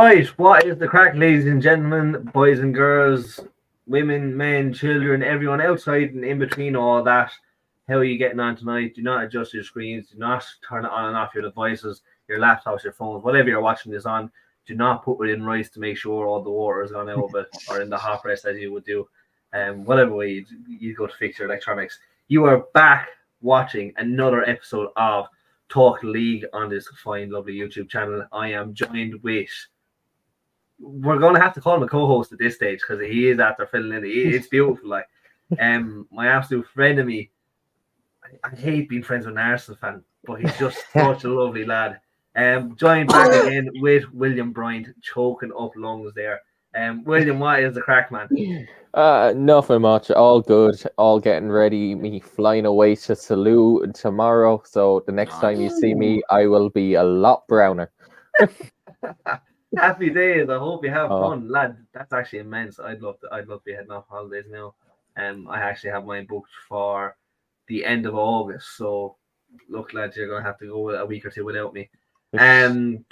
Right, what is the crack, ladies and gentlemen, boys and girls, women, men, children, everyone outside and in between all that? How are you getting on tonight? Do not adjust your screens. Do not turn it on and off your devices, your laptops, your phones, whatever you're watching this on. Do not put it in rice to make sure all the water is gone out of it, or in the hot press as you would do. Whatever way you go to fix your electronics. You are back watching another episode of Talk League on this fine, lovely YouTube channel. I am joined with, we're going to have to call him a co-host at this stage because he is after filling in. It's beautiful. Like, my absolute friend of me. I hate being friends with an Arsenal fan, but he's just such a lovely lad. Joined back again with William Bryant, choking up lungs there. William, what is the crack, man? Nothing much. All good. All getting ready. Me flying away to Salou tomorrow. So the next time you see me, I will be a lot browner. Happy days. I hope you have fun, lad. That's actually immense. I'd love to be heading off holidays now. I actually have mine booked for the end of August. So look, lads, you're gonna have to go a week or two without me. And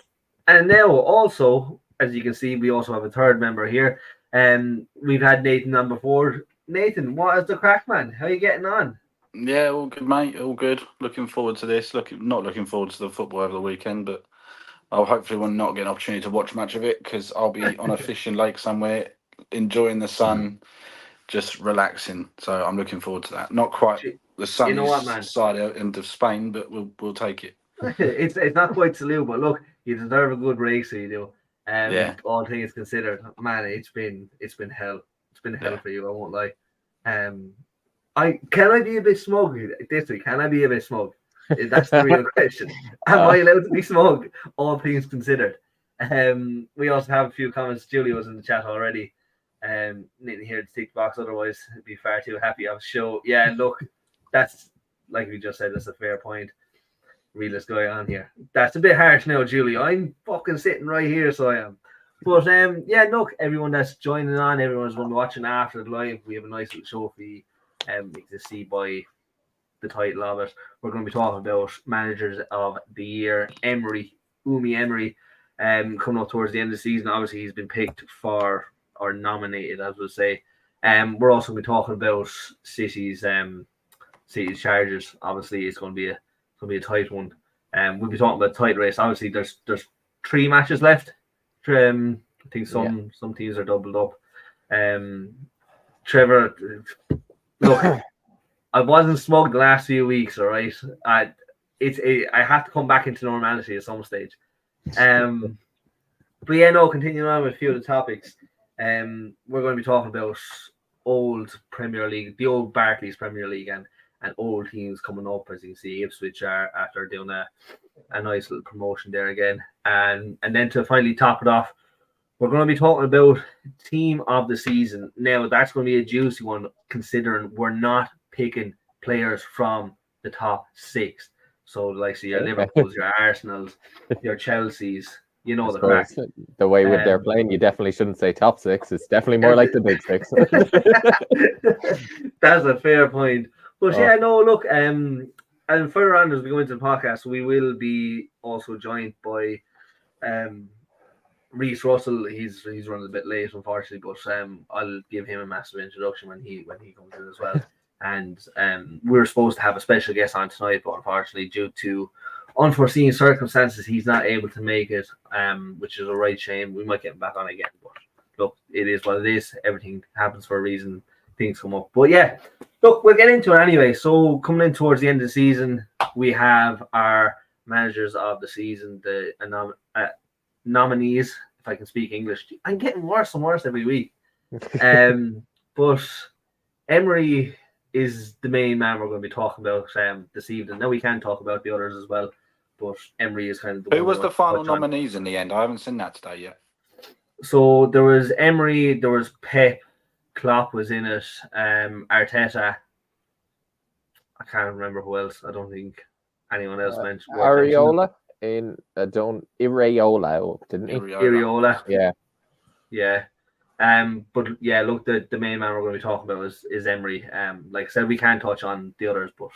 now also, as you can see, we also have a third member here. We've had Nathan on before. Nathan, what is the crack, man? How are you getting on? Yeah, all good, mate. All good. Looking forward to this. Not looking forward to the football over the weekend, but I'll hopefully will not get an opportunity to watch much of it because I'll be on a fishing lake somewhere, enjoying the sun, just relaxing. So I'm looking forward to that. Not quite the sunny side end of Spain, but we'll take it. It's not quite Salou, but look, you deserve a good break, so you do. Yeah. All things considered, man, it's been hell. It's been hell for you. I won't lie. Can I be a bit smug this week? Can I be a bit smug? That's the real question. Am I allowed to be smug? All things considered. We also have a few comments. Julie was in the chat already. Needing here to tick the box, otherwise it'd be far too happy on the show. Yeah, look, that's like we just said. That's a fair point. Realist guy on here. That's a bit harsh now, Julie. I'm fucking sitting right here, so I am. But yeah, look, everyone that's joining on, everyone's going to be watching after the live. We have a nice little show for you. You can see by the title of it. We're going to be talking about managers of the year. Emery, Emery, coming up towards the end of the season. Obviously, he's been picked for or nominated, as we'll say. We're also going to be talking about City's charges. Obviously, it's going to be a tight one. We'll be talking about tight race. Obviously, there's 3 matches left. I think some teams are doubled up. Trevor, look, I wasn't smug the last few weeks. All right, I have to come back into normality at some stage. But yeah, no. Continuing on with a few of the topics. We're going to be talking about old Premier League, the old Barclays Premier League, and old teams coming up. As you can see, Ipswich are after doing a nice little promotion there again. And then to finally top it off, we're going to be talking about team of the season. Now, that's going to be a juicy one, considering we're not picking players from the top 6. So, like, your Liverpools, your Arsenals, your Chelseas, you know the crack. The way with they're playing, you definitely shouldn't say top 6. It's definitely more like the big 6. That's a fair point. But yeah, no, look, and further on as we go into the podcast, we will be also joined by Reese Russell. He's running a bit late, unfortunately, but I'll give him a massive introduction when he comes in as well. And we were supposed to have a special guest on tonight, but unfortunately, due to unforeseen circumstances, he's not able to make it, which is a right shame. We might get him back on again, but look, it is what it is. Everything happens for a reason. Things come up. But yeah, look, we'll get into it anyway. So coming in towards the end of the season, we have our managers of the season, the nominees, if I can speak English. I'm getting worse and worse every week. But Emery is the main man we're going to be talking about this evening. Now we can talk about the others as well, but Emery is kind of the Who was the final nominees in the end? I haven't seen that today yet. So there was Emery, there was Pep, Klopp was in it, Arteta. I can't remember who else. I don't think anyone else mentioned. Areola didn't he? Areola. Yeah. But yeah, look, the main man we're going to be talking about is Emery. Like I said, we can touch on the others, but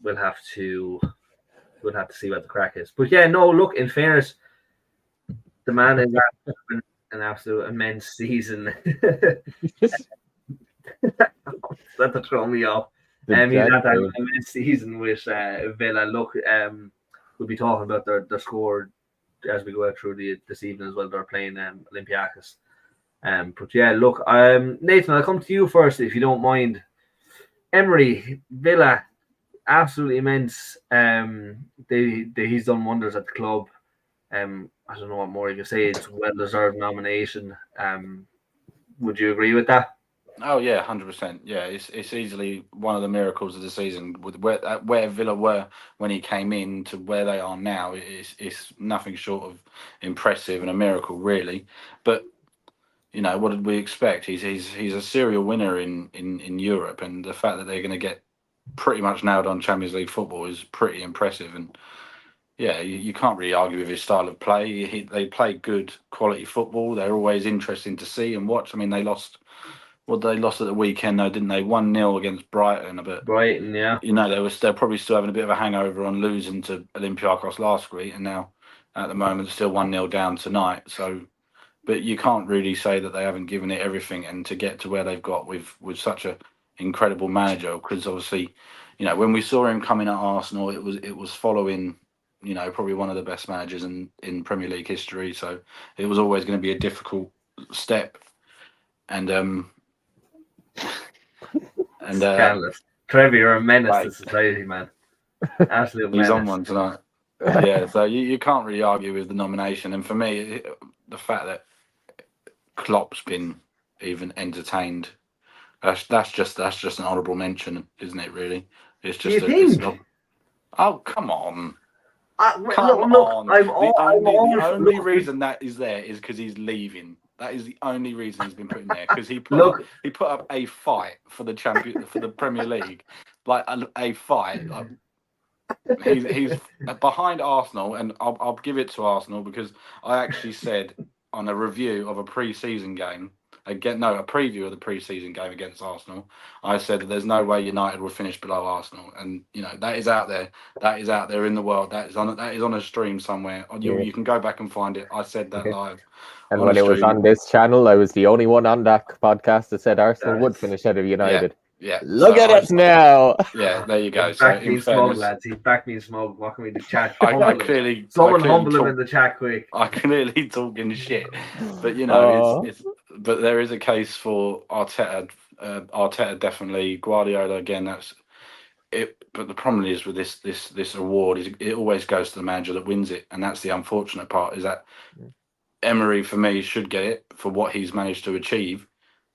we'll have to see what the crack is. But yeah, no, look, in fairness, The man is having an absolute immense season. That to throw me off. He's had an immense season with Villa. Look, we'll be talking about their score as we go out through this evening as well. They're playing Olympiacos. But yeah, look, Nathan, I'll come to you first if you don't mind. Emery, Villa, absolutely immense. He's done wonders at the club. I don't know what more you can say. It's a well-deserved nomination. Would you agree with that? Oh yeah, 100%. Yeah, it's easily one of the miracles of the season. With where Villa were when he came in to where they are now, it's nothing short of impressive and a miracle, really. But you know, what did we expect? He's a serial winner in Europe, and the fact that they're going to get pretty much nailed on Champions League football is pretty impressive. And yeah, you can't really argue with his style of play. They play good quality football. They're always interesting to see and watch. I mean, they lost at the weekend, though, didn't they? 1-0 against Brighton. But Brighton, yeah. you know, they're probably still having a bit of a hangover on losing to Olympiacos last week, and now at the moment still 1-0 down tonight. So, but you can't really say that they haven't given it everything, and to get to where they've got with such a incredible manager. Because obviously, you know, when we saw him coming at Arsenal, it was following, you know, probably one of the best managers in Premier League history. So it was always going to be a difficult step, and Scandalous. Trevor, you're a menace to society, man. Absolute menace. He's on one tonight. Yeah, so you can't really argue with the nomination. And for me, the fact that Klopp's been even entertained, that's just an honourable mention, isn't it? Really, it's just. Do you think? Oh, come on. Look, the only reason that is there is because he's leaving. That is the only reason he's been put in there, because he put up a fight for the Premier League, like a fight. Like, he's behind Arsenal, and I'll give it to Arsenal because I actually said on a review of a pre-season game a preview of the pre-season game against Arsenal, I said that there's no way United will finish below Arsenal, and you know that is out there. That is out there in the world. That is on a stream somewhere. You can go back and find it. I said that live. And when it was on this channel, I was the only one on that podcast that said Arsenal would finish out of United. Yeah. Look at us now. Yeah, there you go. He's back being smug, lads. He's back being smug. What can we do? Chat. Someone humble him in the chat quick. I clearly talking shit, but you know, but there is a case for Arteta. Arteta definitely. Guardiola again. That's it. But the problem is with this award is it always goes to the manager that wins it, and that's the unfortunate part. Is that Emery for me should get it for what he's managed to achieve.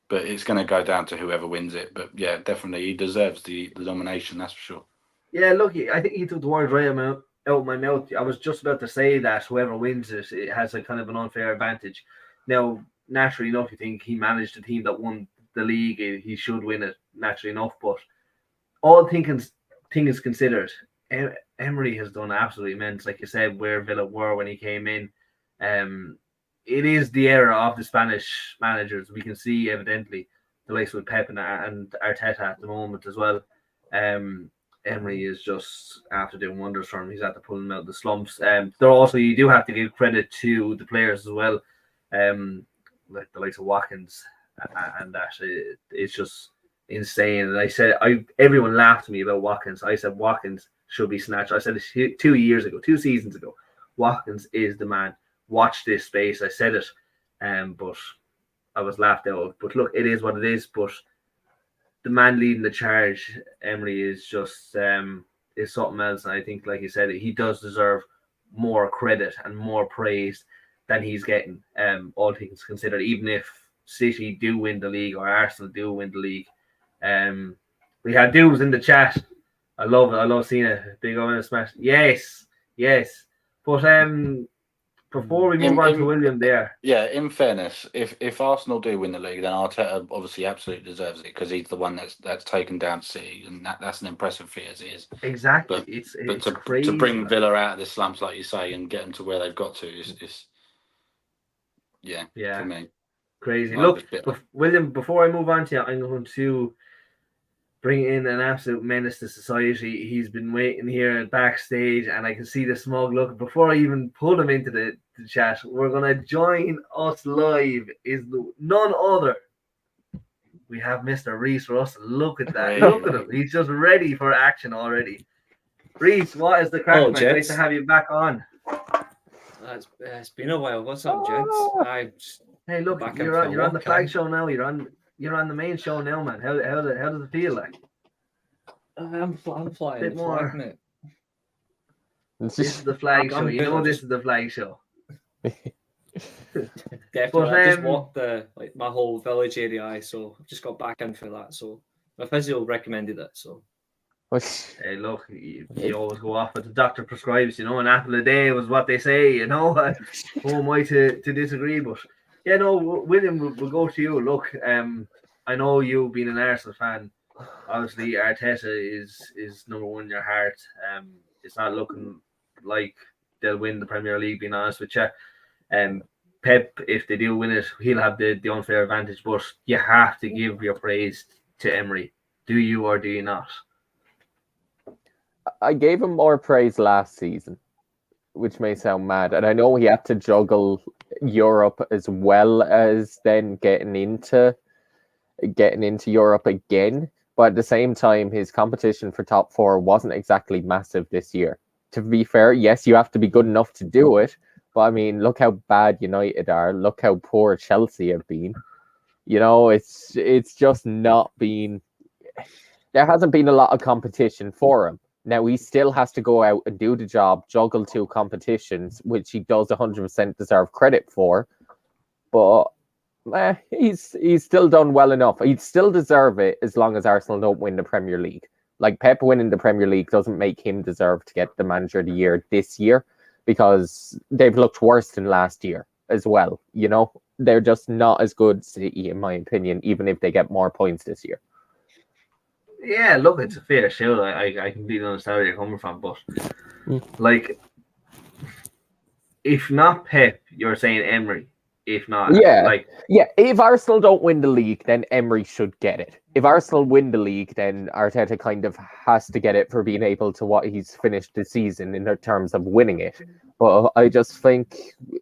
But it's going to go down to whoever wins it. But yeah, definitely he deserves the nomination. That's for sure. Yeah, look, I think he took the words right out of my mouth. I was just about to say that whoever wins it has a kind of an unfair advantage. Now, naturally enough, you think he managed a team that won the league, he should win it. Naturally enough, but all things considered, Emery has done absolutely immense. Like you said, where Villa were when he came in. It is the era of the Spanish managers. We can see evidently the likes with Pep and Arteta at the moment as well. Emery is just after doing wonders for him. He's had to pull him out of the slumps. There also, you do have to give credit to the players as well, like the likes of Watkins and that. It's just insane. And I said, everyone laughed at me about Watkins. I said Watkins should be snatched. I said it 2 seasons ago. Watkins is the man. Watch this space. I said it, but I was laughed out. But look, it is what it is. But the man leading the charge, Emery, is just is something else. And I think, like you said, he does deserve more credit and more praise than he's getting. All things considered, even if City do win the league or Arsenal do win the league, we had dudes in the chat. I love it. I love seeing it. Big old smash. Yes. But before we move on to William there. Yeah, in fairness, if Arsenal do win the league, then Arteta obviously absolutely deserves it because he's the one that's taken down City, and that's an impressive feat as it is. Exactly. But it's crazy. To bring Villa out of the slumps, like you say, and get them to where they've got to is for me. Crazy. Look, William, before I move on to you, I'm going to bring in an absolute menace to society. He's been waiting here backstage, and I can see the smug look. Before I even pulled him into the chat. We're gonna join us live. Is none other. We have Mr. Reese Russell. Look at that. Hey. Look at him. He's just ready for action already. Reese, what is the crack, man? Great gents. to have you back on. It's been a while. What's up, gents? Hey, look, Back in you're for a on the walk, flag show now. You're on the main show now, man. How does it feel like? I'm flying Bit the more. flag, mate. This is the flag show. I'm You good. know I'm this just- is the flag show. Definitely. But, I just walked my whole village area, so I've just got back in for that. So my physio recommended it. So Hey, look, you always go off what the doctor prescribes, an apple a day was what they say, Who am I to disagree? But, yeah, no, William, we'll go to you. Look, I know you being an Arsenal fan, obviously Arteta is number one in your heart. It's not looking like they'll win the Premier League, being honest with you. Pep, if they do win it, he'll have the unfair advantage, but you have to give your praise to Emery. Do you or do you not? I gave him more praise last season, which may sound mad. And I know he had to juggle Europe as well as then getting into Europe again. But at the same time, his competition for top four wasn't exactly massive this year. To be fair, yes, you have to be good enough to do it. But I mean, look how bad United are. Look how poor Chelsea have been. It's just not been. There hasn't been a lot of competition for him. Now, he still has to go out and do the job, juggle two competitions, which he does 100% deserve credit for. But he's still done well enough. He'd still deserve it as long as Arsenal don't win the Premier League. Like, Pep winning the Premier League doesn't make him deserve to get the Manager of the Year this year because they've looked worse than last year as well. They're just not as good, City, in my opinion, even if they get more points this year. Yeah, look, it's a fair shout. I completely understand where you're coming from, but like, if not Pep, you're saying Emery. If not, if Arsenal don't win the league, then Emery should get it. If Arsenal win the league, then Arteta kind of has to get it for being able to what he's finished the season in terms of winning it. But I just think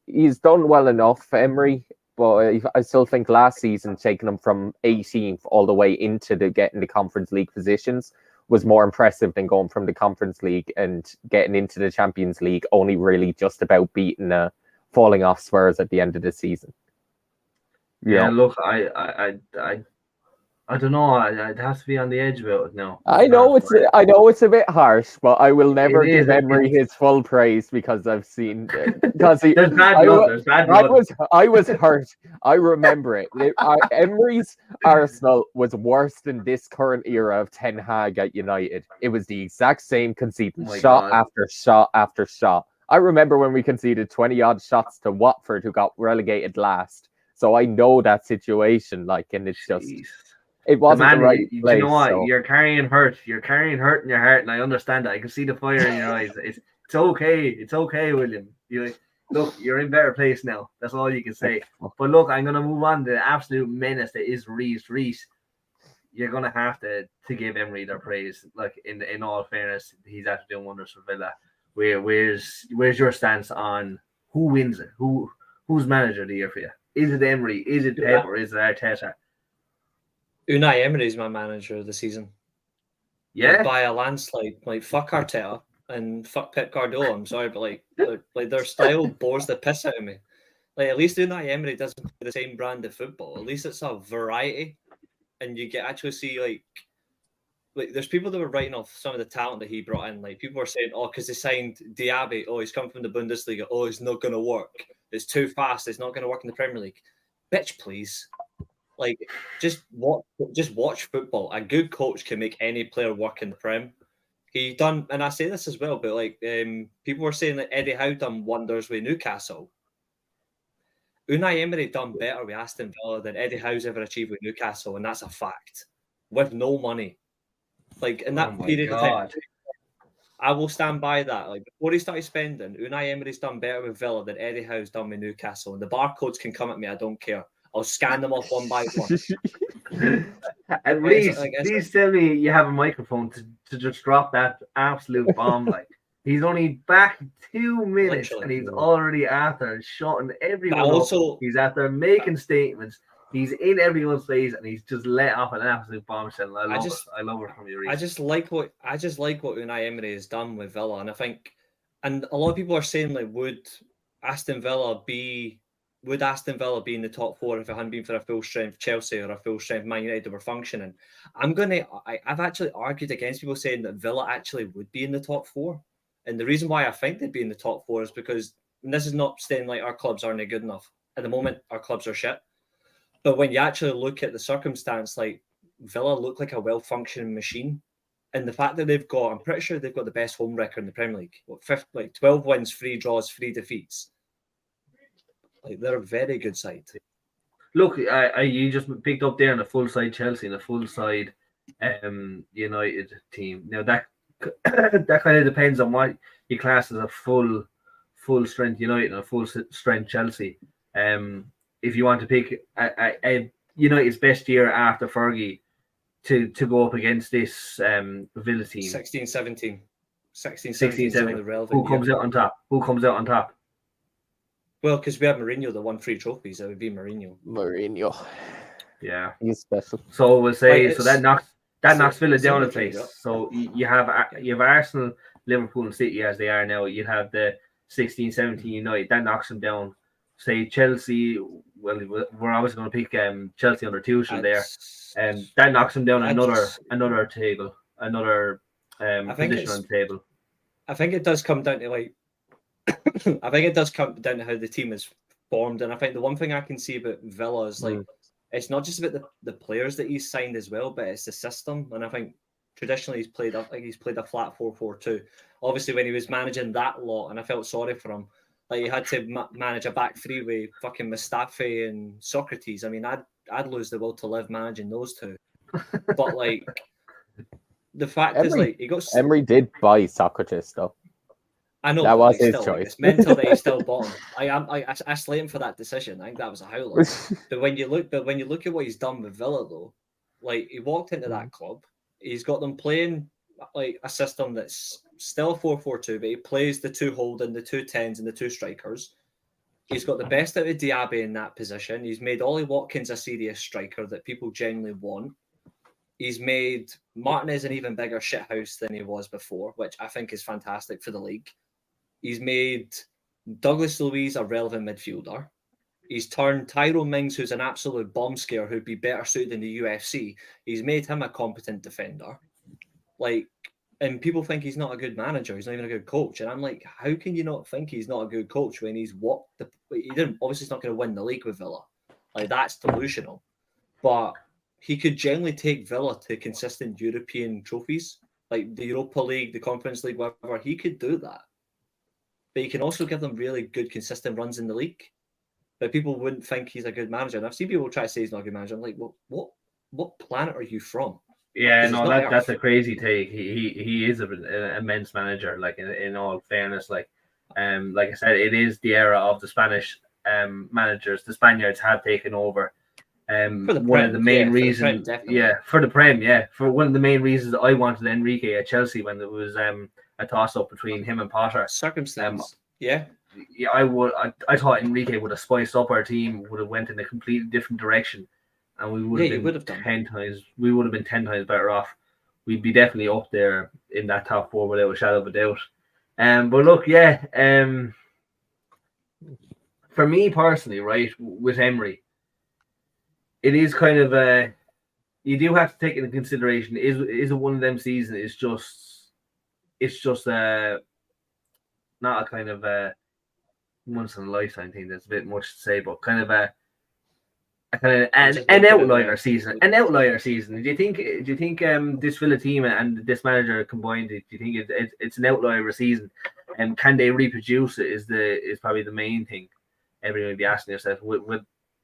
he's done well enough, Emery. But I still think last season, taking them from 18th all the way into getting the Conference League positions was more impressive than going from the Conference League and getting into the Champions League, only really just about beating falling off Spurs at the end of the season. Look, I don't know. I'd have to be on the edge about it now. I know it's a bit harsh, but I will never give Emery his full praise because I've seen because there's bad blood. I was hurt. I remember it. Emery's Arsenal was worse than this current era of Ten Hag at United. It was the exact same conceding shot after shot after shot. I remember when we conceded 20-odd shots to Watford, who got relegated last. So I know that situation, and it's just... It wasn't the right place. You know what? So. You're carrying hurt. You're carrying hurt in your heart, and I understand that. I can see the fire in your eyes. It's okay. It's okay, William. Look, you're in better place now. That's all you can say. But look, I'm gonna move on to the absolute menace that is Reese. Reese, you're gonna have to give Emery their praise. Like in all fairness, he's actually doing wonders for Villa. Where's your stance on who wins it? Who's manager of the year for you? Is it Emery? Is it Pep? Or is it Arteta? Unai Emery is my manager of the season. Yeah, by a landslide. Fuck Arteta and fuck Pep Guardiola. I'm sorry, but their style bores the piss out of me. At least Unai Emery doesn't play the same brand of football. At least it's a variety, and you get actually see there's people that were writing off some of the talent that he brought in. People were saying, because they signed Diaby. He's come from the Bundesliga. It's not going to work. It's too fast. It's not going to work in the Premier League. Bitch, please. Just watch football. A good coach can make any player work in the Prem. He done, and I say this as well, but people were saying that Eddie Howe done wonders with Newcastle. Unai Emery done better with Aston Villa than Eddie Howe's ever achieved with Newcastle, and that's a fact. With no money. In that period of time, I will stand by that. Before he started spending, Unai Emery's done better with Villa than Eddie Howe's done with Newcastle. And the barcodes can come at me, I don't care. I'll scan them off one by one. And Reese, please tell me you have a microphone to just drop that absolute bomb. He's only back 2 minutes Literally. and he's already after shutting everyone But also, up. He's after making statements. He's in everyone's face and he's just let off an absolute bombshell. I love it from you, Reece. I just like what Unai Emery has done with Villa, and I think, and a lot of people are saying like, would Aston Villa be in the top 4 if it hadn't been for a full strength Chelsea or a full strength Man United that were functioning? I've actually argued against people saying that Villa actually would be in the top 4, and the reason why I think they'd be in the top 4 is because, and this is not saying like our clubs aren't good enough. At the moment, our clubs are shit. But when you actually look at the circumstance, like Villa look like a well-functioning machine. And the fact that I'm pretty sure they've got the best home record in the Premier League. 12 wins, 3 draws, 3 defeats. Like, they're a very good side. Look, you just picked up there on a full side Chelsea and a full side United team. Now that that kind of depends on what you class as a full strength United and a full strength Chelsea. If you want to pick a United's best year after Fergie to go up against this Villa team. 16-17. 16-17. Who comes out on top? Well, because we have Mourinho that won 3 trophies. That would be Mourinho. Yeah. He's special. So we'll say that knocks Villa down a place. place. So you have Arsenal, Liverpool and City as they are now. You have the 16-17 United. That knocks them down. Say Chelsea, well, we're obviously going to pick Chelsea under Tuchel there, and that knocks them down another table, another position on the table. I think it does come down to I think it does come down to how the team is formed, and I think the one thing I can see about Villa is it's not just about the players that he's signed as well, but it's the system. And I think traditionally he's played a flat 4-4-2. Obviously, when he was managing that lot, and I felt sorry for him. Like, he had to manage a back 3 with fucking Mustafi and Socrates. I mean, I'd lose the will to live managing those 2. But like, the fact is, like, Emery did buy Socrates though. I know that was his choice. It's mental that he still bought him. I slate him for that decision. I think that was a howler. But when you look at what he's done with Villa though, like, he walked into that club, he's got them playing like a system that's still 4-4-2, but he plays the 2 holding, the 2 10s, and the 2 strikers. He's got the best out of Diaby in that position. He's made Ollie Watkins a serious striker that people genuinely want. He's made Martinez an even bigger shithouse than he was before, which I think is fantastic for the league. He's made Douglas Luiz a relevant midfielder. He's turned Tyrone Mings, who's an absolute bomb scare, who'd be better suited in the UFC. He's made him a competent defender. Like, and people think he's not a good manager. He's not even a good coach. And I'm like, how can you not think he's not a good coach when he's obviously he's not going to win the league with Villa. Like, that's delusional. But he could generally take Villa to consistent European trophies, like the Europa League, the Conference League, whatever. He could do that. But he can also give them really good, consistent runs in the league. But people wouldn't think he's a good manager. And I've seen people try to say he's not a good manager. I'm like, well, what planet are you from? Yeah, no, that's a crazy take. He is an immense manager. Like, in all fairness, like I said, it is the era of the Spanish managers. The Spaniards have taken over. One of the main reasons, for the Prem, for one of the main reasons I wanted Enrique at Chelsea when there was a toss up between him and Potter. Circumstance, I thought Enrique would have spiced up our team, would have went in a completely different direction. And we would have been 10 times. We would have been 10 times better off. We'd be definitely up there in that top 4 without a shadow of a doubt. But look, for me personally, right, with Emery, it is kind of you do have to take into consideration. Is it one of them seasons? It's just not a kind of once in a lifetime thing. That's a bit much to say, but kind of an outlier season. An outlier season. Do you think this Villa team and this manager combined? Do you think it's an outlier season? And can they reproduce it? Is probably the main thing. Everyone would be asking yourself.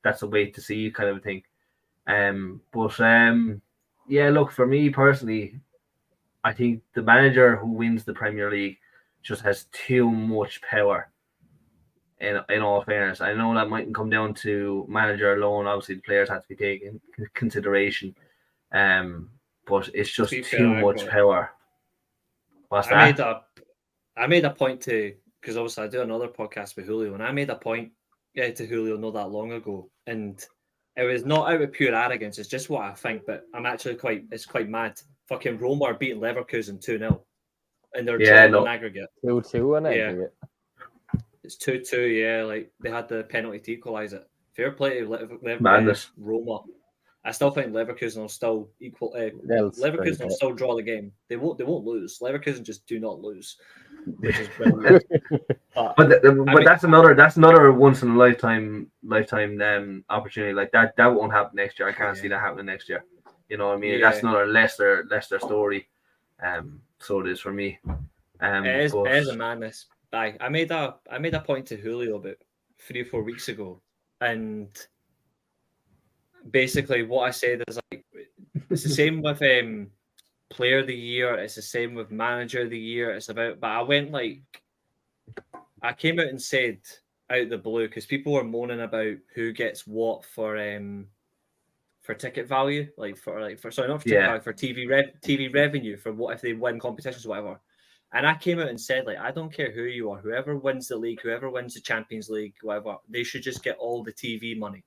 That's a wait to see kind of a thing. Look, for me personally, I think the manager who wins the Premier League just has too much power. In all fairness, I know that mightn't come down to manager alone. Obviously, the players have to be taken into consideration. But it's just too much power. What's that? I made a point to, because obviously I do another podcast with Julio, and I made a point to Julio not that long ago, and it was not out of pure arrogance. It's just what I think, but I'm actually it's quite mad. Fucking Roma are beating Leverkusen 2-0, and they're drawing on aggregate. 2-2 on aggregate. It's 2-2. Yeah, like they had the penalty to equalise it. Fair play to Madness. Roma. I still think Leverkusen will still equal. Leverkusen will still draw the game. They won't lose. Leverkusen just do not lose, which is brilliant. But that's another once in a lifetime opportunity. Like that won't happen next year. I can't see that happening next year. You know what I mean? That's another Leicester story. So it is for me. It is a madness. I made a point to Julio about 3 or 4 weeks ago, and basically what I said is like it's the same with player of the year, it's the same with manager of the year. It's about, but I came out and said out the blue, because people were moaning about who gets what for ticket value, for TV revenue, for what if they win competitions, whatever. And I came out and said, like, I don't care who you are, whoever wins the league, whoever wins the Champions League, whatever, they should just get all the TV money.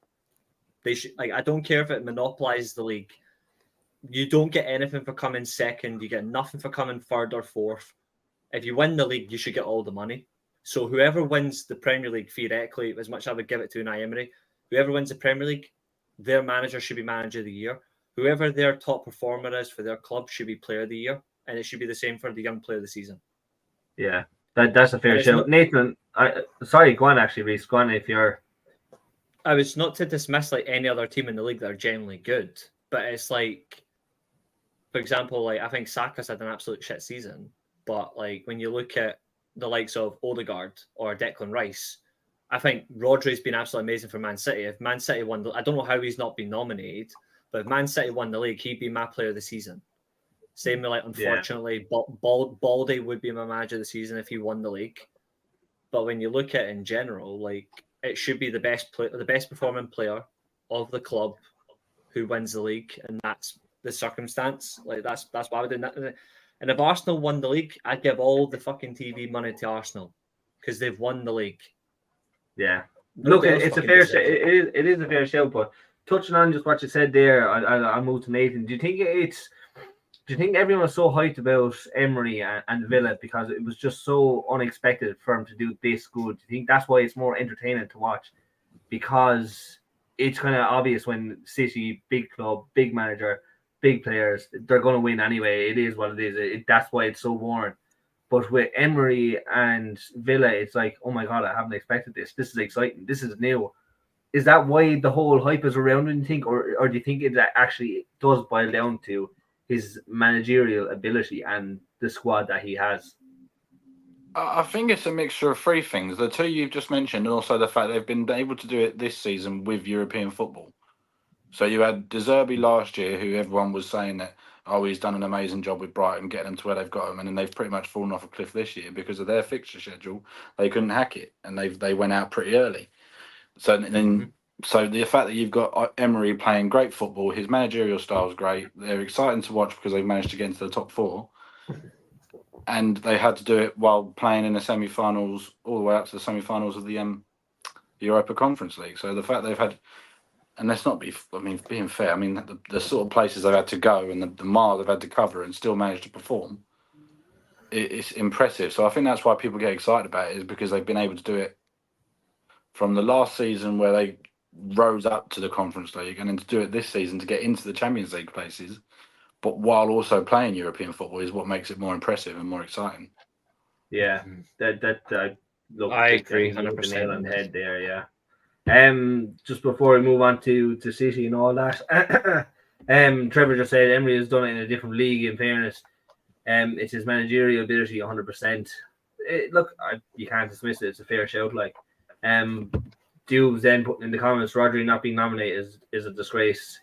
They should, like, I don't care if it monopolizes the league. You don't get anything for coming second. You get nothing for coming third or fourth. If you win the league, you should get all the money. So whoever wins the Premier League, theoretically, as much as I would give it to Unai Emery, whoever wins the Premier League, their manager should be manager of the year. Whoever their top performer is for their club should be player of the year. And it should be the same for the young player of the season. Yeah, that's a fair show. Nathan, sorry, go on actually, Reece. Go on if you're... I was not to dismiss like any other team in the league that are generally good, but it's like, for example, like I think Saka's had an absolute shit season, but like when you look at the likes of Odegaard or Declan Rice, I think Rodri's been absolutely amazing for Man City. If Man City won, I don't know how he's not been nominated, but if Man City won the league, he'd be my player of the season. Same with, like, unfortunately, Baldy would be my manager of the season if he won the league. But when you look at it in general, like, it should be the best performing player of the club who wins the league, and that's the circumstance. Like, that's why I would do. And if Arsenal won the league, I'd give all the fucking TV money to Arsenal because they've won the league. Yeah, look, it's a fair show. It is a fair show. But touching on just what you said there, I'll move to Nathan. Do you think everyone was so hyped about Emery and Villa because it was just so unexpected for him to do this good? Do you think that's why it's more entertaining to watch? Because it's kind of obvious when City, big club, big manager, big players, they're going to win anyway. It is what it is. That's why it's so boring. But with Emery and Villa, it's like, oh my God, I haven't expected this. This is exciting. This is new. Is that why the whole hype is around, do you think? Or do you think it actually does boil down to his managerial ability and the squad that he has? I think it's a mixture of three things. The two you've just mentioned, and also the fact they've been able to do it this season with European football. So you had De Zerbi last year, who everyone was saying that, oh, he's done an amazing job with Brighton, getting them to where they've got them, and then they've pretty much fallen off a cliff this year because of their fixture schedule. They couldn't hack it, and they went out pretty early. So then, so the fact that you've got Emery playing great football, his managerial style is great. They're exciting to watch because they've managed to get into the top four, and they had to do it while playing in the semi-finals, all the way up to the semi-finals of the Europa Conference League. So the fact they've had, and let's not be, I mean, being fair, I mean, the sort of places they've had to go and the miles they've had to cover and still managed to perform, it's impressive. So I think that's why people get excited about it, is because they've been able to do it from the last season where they rose up to the Conference League, and then to do it this season to get into the Champions League places, but while also playing European football, is what makes it more impressive and more exciting. Yeah, look, I agree, 100% nail on the head there. Yeah. Just before we move on to City and all that, Trevor just said Emery has done it in a different league. In fairness, it's his managerial ability, 100%. Look, you can't dismiss it. It's a fair shout. Like, Dubes then putting in the comments, Rodri not being nominated is a disgrace.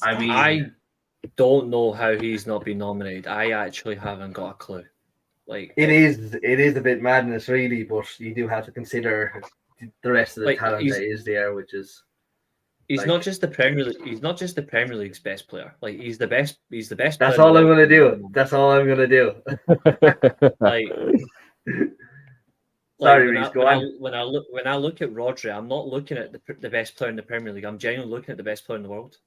I mean, I don't know how he's not been nominated. I actually haven't got a clue. Like, it is a bit madness, really, but you do have to consider the rest of the talent that is there, which is he's not just the Premier League. He's not just the Premier League's best player. Like, he's the best. He's the best. That's all I'm gonna do. That's all I'm gonna do. Like, Sorry, when Reece, I, go when I, on. when I look at Rodri, I'm not looking at the best player in the Premier League. I'm genuinely looking at the best player in the world.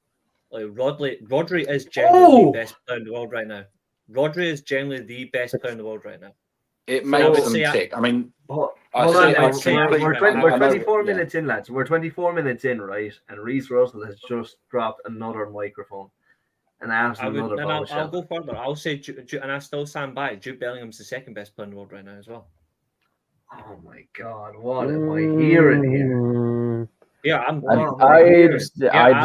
Like Rodri is genuinely the best player in the world right now. Rodri is genuinely the best player in the world right now. It So I would makes them say tick. I mean, Hold I on, see. I'd say we're I 24 yeah. minutes in, lads. We're 24 minutes in, right? And Reece Russell has just dropped another microphone. An absolute another I'll bombshell. go further. I'll say, and I still stand by it. Jude Bellingham's the second best player in the world right now as well. Oh my God, what am I hearing here? Yeah, I'd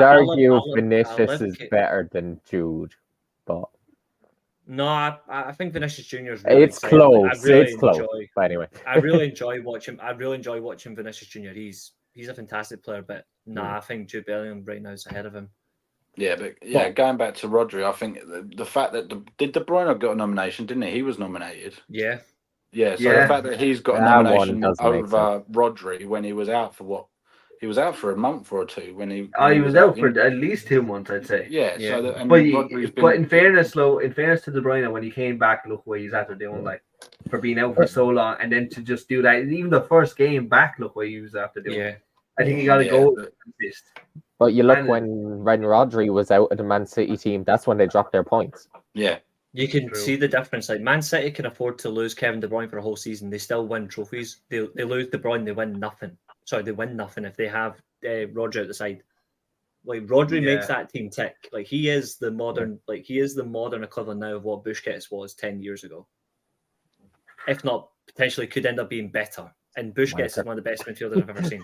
argue I Vinicius live is better than Jude, but no, I think Vinicius Junior is really it's exciting. close. I really It's close. enjoy. But anyway, I really enjoy watching Vinicius Junior. He's a fantastic player, but I think Jude Bellingham right now is ahead of him. Yeah, but going back to Rodri, I think the fact that did De Bruyne got a nomination, didn't he? He was nominated. Yeah. Yeah, so the fact that he's got a That one nomination doesn't make over Rodri when he was out for what? He was out for a month or two when he was out for at least 2 months, I'd say. Yeah. Yeah. So and But Rodri's been. but in fairness to De Bruyne, when he came back, look what he's after doing, like for being out for so long, and then to just do that, even the first game back, look what he was after doing. Yeah. I think he got a goal assist. but you look when Rodri was out of the Man City team, that's when they dropped their points. Yeah. You can see the difference. Like Man City can afford to lose Kevin De Bruyne for a whole season. They still win trophies. They lose De Bruyne, they win nothing. Sorry, they win nothing if they have Rodri at the side. Like Rodri makes that team tick. Like he is the modern equivalent now of what Busquets was 10 years ago. If not, potentially could end up being better. And Busquets is one of the best midfielders I've ever seen.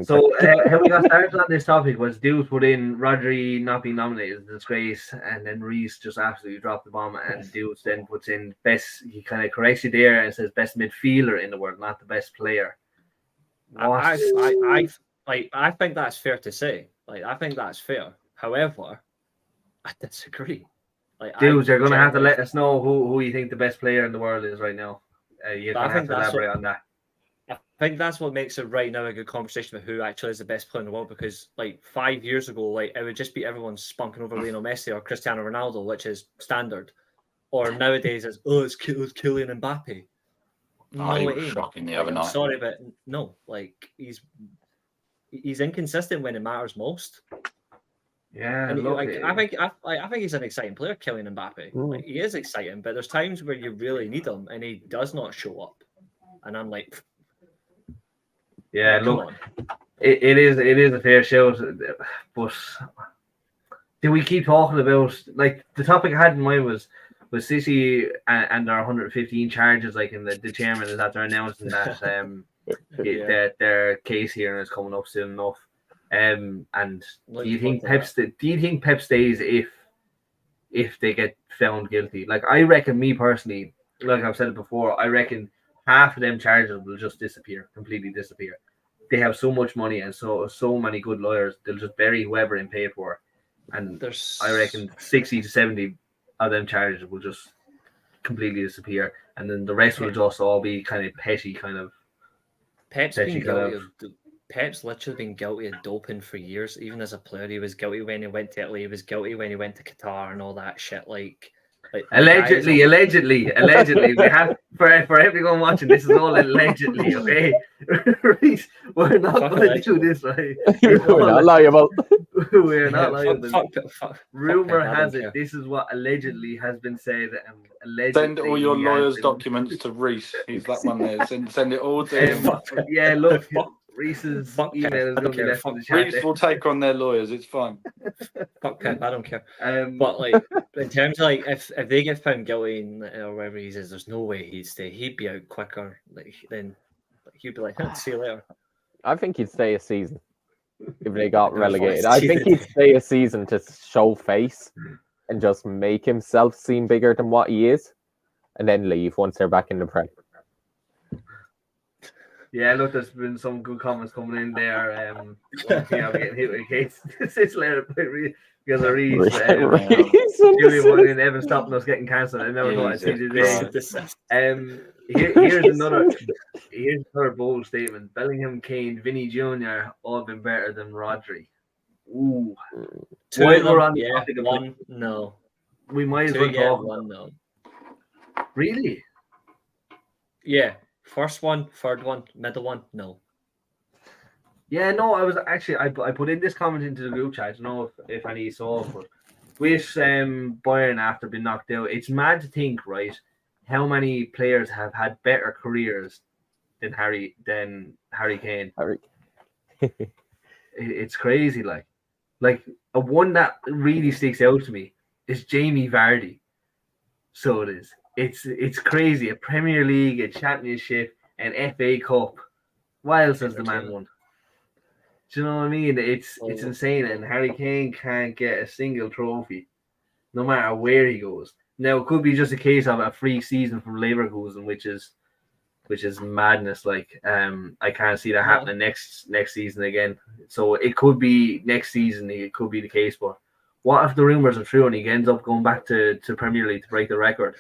So how we got started on this topic was Deuce put in Rodri not being nominated as a disgrace, and then Reece just absolutely dropped the bomb, and Deuce then puts in best. He kind of corrects you there and says best midfielder in the world, not the best player. I think that's fair to say. Like I think that's fair. However, I disagree. Like Deuce, you're gonna have to let us know who you think the best player in the world is right now. You're gonna have to elaborate on that. I think that's what makes it right now a good conversation about who actually is the best player in the world, because like 5 years ago, like it would just be everyone spunking over Lionel Messi or Cristiano Ronaldo, which is standard. Or nowadays it's it's Kylian Mbappe. No, he was it ain't. shocking the other night. I'm sorry, but no, like he's inconsistent when it matters most. Yeah, and I think he's an exciting player, Kylian Mbappe. Like, he is exciting, but there's times where you really need him and he does not show up, and I'm like. Yeah, look, it is a fair shout, but do we keep talking about, like, the topic I had in mind was City and their 115 charges, like, in the chairman is after announcing that that their case hearing is coming up soon enough. And do you think Pep stays if they get found guilty? Like, I reckon, me personally, like I've said it before, I reckon half of them charges will just completely disappear. They have so much money and so many good lawyers, they'll just bury whoever in paperwork. And I reckon 60 to 70 of them charges will just completely disappear. And then the rest will just all be kind of petty kind of. Pep's literally been guilty of doping for years. Even as a player, he was guilty when he went to Italy. He was guilty when he went to Qatar and all that shit. Like allegedly. We have for everyone watching. This is all allegedly, okay? We're not going to do this, right? We're not liable. We're not liable. Rumor has it. care. This is what allegedly has been said. And allegedly, send all your lawyers' documents to Reece. He's that one there. Send it all to him. Yeah, look. Reece's email is going to be left in the chat. Reece will take on their lawyers. It's fine. Fuck Pep, I don't care. But like, in terms of like, if they get found guilty or whatever he says, there's no way he'd stay. He'd be out quicker. Like then, he'd be like, "See you later." I think he'd stay a season if they got relegated. I think he'd stay a season to show face and just make himself seem bigger than what he is, and then leave once they're back in the Prem. Yeah, look, there's been some good comments coming in there. One thing I'm getting hit with a case. It's later because of Reece. Julie never stopping us getting cancelled. I never thought I'd see the day. Here's another bold statement. Bellingham, Kane, Vinny Jr. all been better than Rodri. Ooh. One, no. We might as well talk. One, no. Really? Yeah, first one, third one, middle one, no. Yeah, no, I was actually I put in this comment into the group chat. I don't know if any saw it, but with Bayern after being knocked out, it's mad to think, right, how many players have had better careers than Harry Kane. Harry. It's crazy, like a one that really sticks out to me is Jamie Vardy. So it is. It's crazy. A Premier League, a Championship, an FA Cup. What else has the man won? Do you know what I mean? It's insane, and Harry Kane can't get a single trophy, no matter where he goes. Now it could be just a case of a free season from Leverkusen, which is madness. Like I can't see that happening next season again. So it could be next season. It could be the case, but what if the rumors are true and he ends up going back to Premier League to break the record,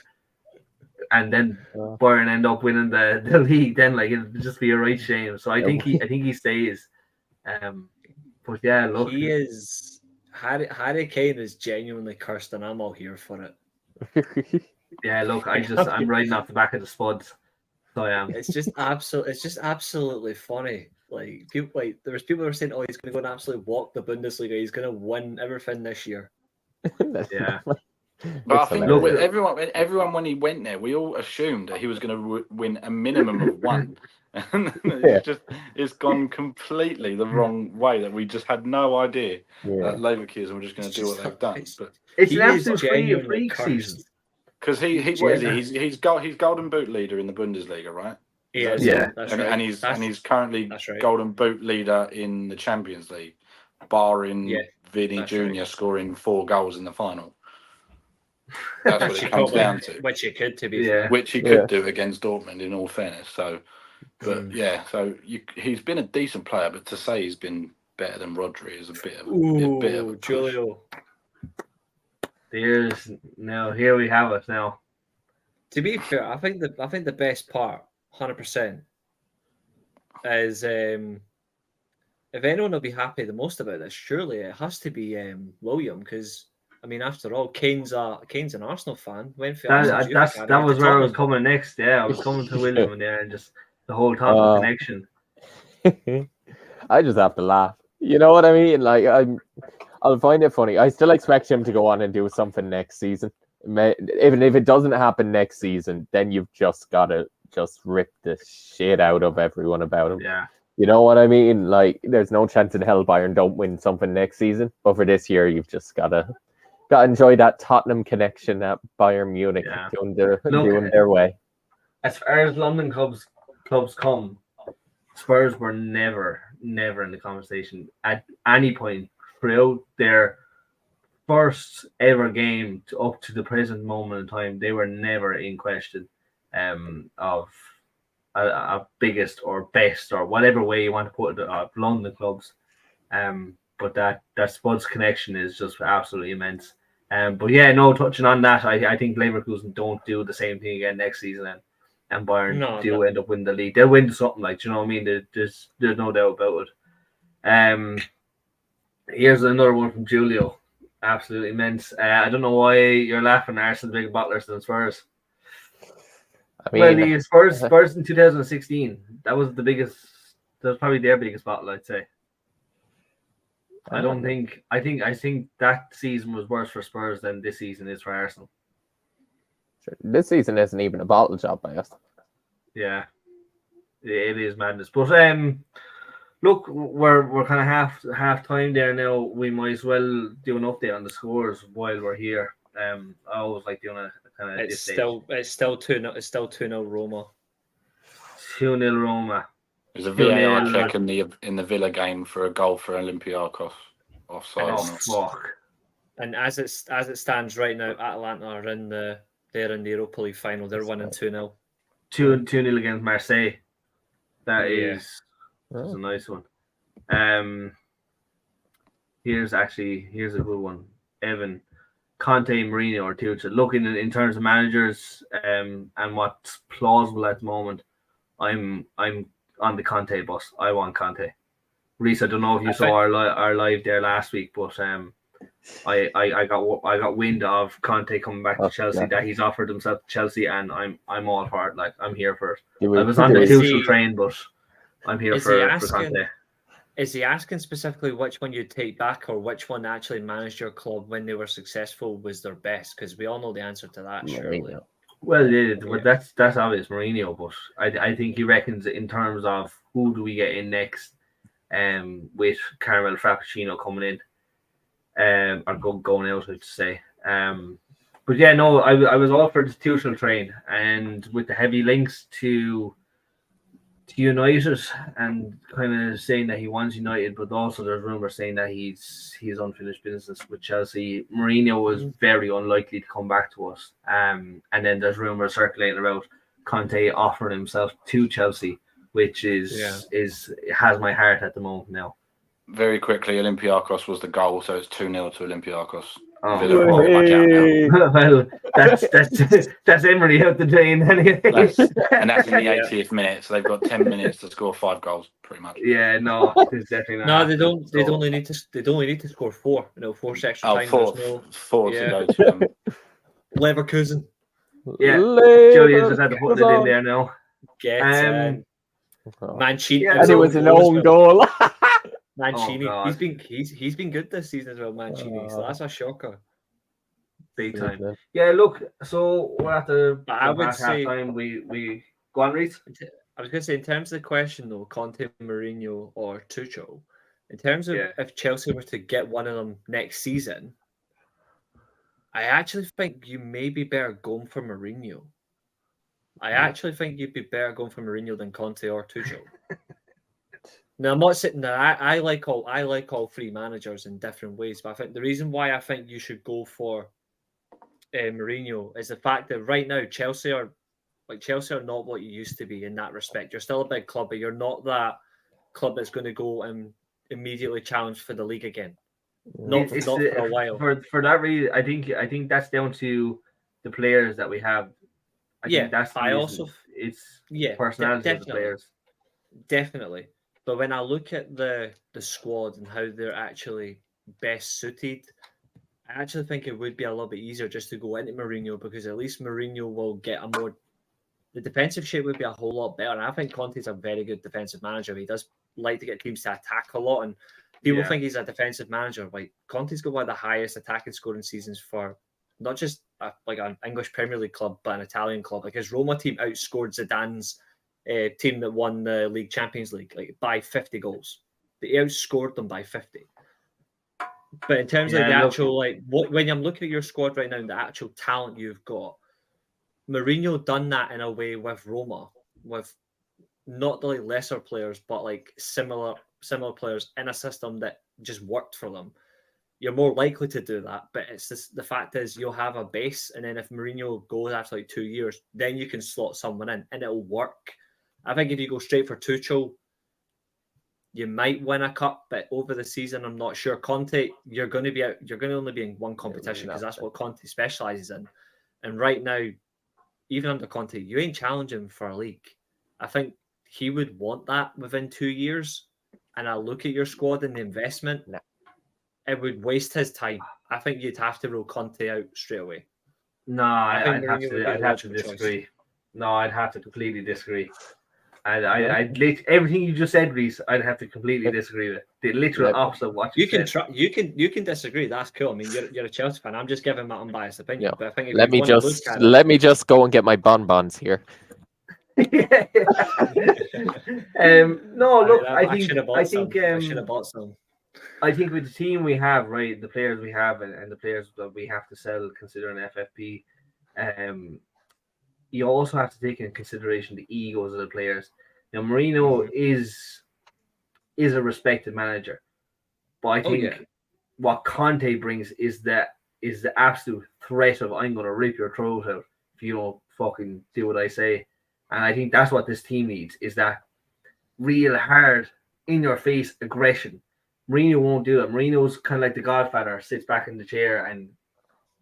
and then Bayern end up winning the league? Then like it'd just be a right shame. So I think he stays. But yeah, look, he is Harry Kane is genuinely cursed, and I'm all here for it. Yeah, look, I'm riding off the back of the spuds. So I am. It's just absolutely funny. Like there was people who were saying, "Oh, he's going to go and absolutely walk the Bundesliga. He's going to win everything this year." Yeah. But I think everyone when he went there, we all assumed that he was going to win a minimum of one. And it's gone completely the wrong way, that we just had no idea that Leverkusen were just going to do what they've done. But it's an absolute freak season. Because he's Golden Boot leader in the Bundesliga, right? Yeah. And he's currently Golden Boot leader in the Champions League, barring Vinny Jr. scoring 4 goals in the final. That's what it comes down to. Which he could, to be fair. Which he could do against Dortmund, in all fairness. So, but he's been a decent player, but to say he's been better than Rodri is a bit of a Julio. Here we have it now. To be fair, I think the best part, 100%, is if anyone will be happy the most about this, surely it has to be William, because I mean, after all, Kane's an Arsenal fan. That was where I was coming next. Yeah, I was coming to William and there, and just the whole Tottenham connection. I just have to laugh. You know what I mean? Like I'll find it funny. I still expect him to go on and do something next season. Even if it doesn't happen next season, then you've just got to just rip the shit out of everyone about him. Yeah. You know what I mean? Like, there's no chance in hell Bayern don't win something next season. But for this year, you've just got to enjoy that Tottenham connection at Bayern Munich doing their way. As far as London clubs come, Spurs were never in the conversation at any point throughout their first ever game up to the present moment in time. They were never in question of a biggest or best or whatever way you want to put it of London clubs. But that Spurs connection is just absolutely immense. But yeah, no, touching on that, I think Leverkusen don't do the same thing again next season, and Bayern end up winning the league. They'll win something, like, do you know what I mean? There's no doubt about it. Here's another one from Julio. Absolutely immense. I don't know why you're laughing. Arsenal bigger bottlers than Spurs. I mean, the Spurs in 2016. That was the biggest. That was probably their biggest bottle, I'd say. I think that season was worse for Spurs than this season is for Arsenal. This season isn't even a bottle job by us. Yeah, it is madness. But look, we're kind of half time there now. We might as well do an update on the scores while we're here. I always like doing a kind of. It's still 2-0. It's still 2-0 Roma. 2-0 Roma. There's a VAR check in the Villa game for a goal for Olympiacos offside. Oh fuck! And as it stands right now, Atalanta are they're in the Europa League final. They're winning 2-0. 2-0 against Marseille. That is a nice one. Here's a good one. Evan, Conte, Mourinho, or Tuchel. Looking in terms of managers and what's plausible at the moment, I'm on the Conte bus. I want Conte. Reese, I don't know if you saw our live there last week, but I got wind of Conte coming back to Oh, Chelsea, God. that he's offered himself to Chelsea, and I'm all for it. Like, I'm here for it. Do we- I was on do the we- Tuchel train, but I'm here Is he for asking- Conte. Is he asking specifically which one you'd take back, or which one actually managed your club when they were successful was their best? Because we all know the answer to that, surely. Mourinho. Well, yeah, Yeah. but that's obvious, Mourinho. But I think he reckons in terms of who do we get in next, with Caramel Frappuccino coming in, or going out, I'd say. But yeah, no, I was all for the Tuchel train, and with the heavy links to United, and kind of saying that he wants United, but also there's rumors saying that he's unfinished business with Chelsea. Mourinho was very unlikely to come back to us. And then there's rumors circulating about Conte offering himself to Chelsea, which has my heart at the moment now. Very quickly, Olympiacos was the goal, so it's 2-0 to Olympiacos. Oh, Villa are pretty much out now. well, that's Emery out the drain anyway. And that's in the 80th minute, so they've got 10 minutes to score 5 goals, pretty much. Yeah, no, it's definitely not. No, they happening. don't. They only need to. They only need to score 4. 4 extra time. Four Yeah. to go to Leverkusen Yeah, Julian just had to put it in there now. get Oh. Mancini. Yeah, And it was an own goal. Mancini. God. He's been good this season as well, Mancini. So that's a shocker. Big time. Yeah, look, so we're at the I would say- half time. We go on, Reese. I was going to say, in terms of the question though, Conte, Mourinho, or Tuchel, in terms of if Chelsea were to get one of them next season, I actually think you may be better going for Mourinho. I actually think you'd be better going for Mourinho than Conte or Tuchel. Now, I'm not sitting there. I like all 3 managers in different ways, but I think the reason why I think you should go for Mourinho is the fact that right now Chelsea are not what you used to be in that respect. You're still a big club, but you're not that club that's going to go and immediately challenge for the league again. Not for a while. For that reason, I think that's down to the players that we have. I think that's the reason. It's personality of the players. Definitely. But when I look at the squad and how they're actually best suited, I actually think it would be a little bit easier just to go into Mourinho, because at least Mourinho will get the defensive shape would be a whole lot better. And I think Conte's a very good defensive manager. He does like to get teams to attack a lot, and people think he's a defensive manager. Like, Conte's got one of the highest attacking scoring seasons for not just like an English Premier League club, but an Italian club. Like, his Roma team outscored Zidane's team that won the League Champions League by 50 goals. They outscored them by 50. But in terms of the actual, when I'm looking at your squad right now and the actual talent you've got, Mourinho done that in a way with Roma, with not the lesser players, but like similar players in a system that just worked for them. You're more likely to do that, but it's just, the fact is you'll have a base, and then if Mourinho goes after 2 years, then you can slot someone in and it'll work. I think if you go straight for Tuchel, you might win a cup, but over the season, I'm not sure. Conte, you're going to only be in one competition, because that's what Conte specialises in. And right now, even under Conte, you ain't challenging for a league. I think he would want that within 2 years. And I look at your squad and the investment, it would waste his time. I think you'd have to rule Conte out straight away. No, I'd have to disagree. No, I'd have to completely disagree. Everything you just said, Reese, I'd have to completely disagree with. The literal opposite of what you said. You can disagree. That's cool. I mean, you're a Chelsea fan. I'm just giving my unbiased opinion. But I think let me just go and get my bonbons here. No, look, I should have bought some. I think with the team we have, right, the players we have, and the players that we have to sell, considering FFP, you also have to take into consideration the egos of the players. Now, Mourinho is a respected manager, but I think what Conte brings is the absolute threat of, I'm going to rip your throat out if you don't fucking do what I say. And I think that's what this team needs, is that real hard, in your face aggression. Mourinho won't do it. Mourinho's kind of like the Godfather, sits back in the chair and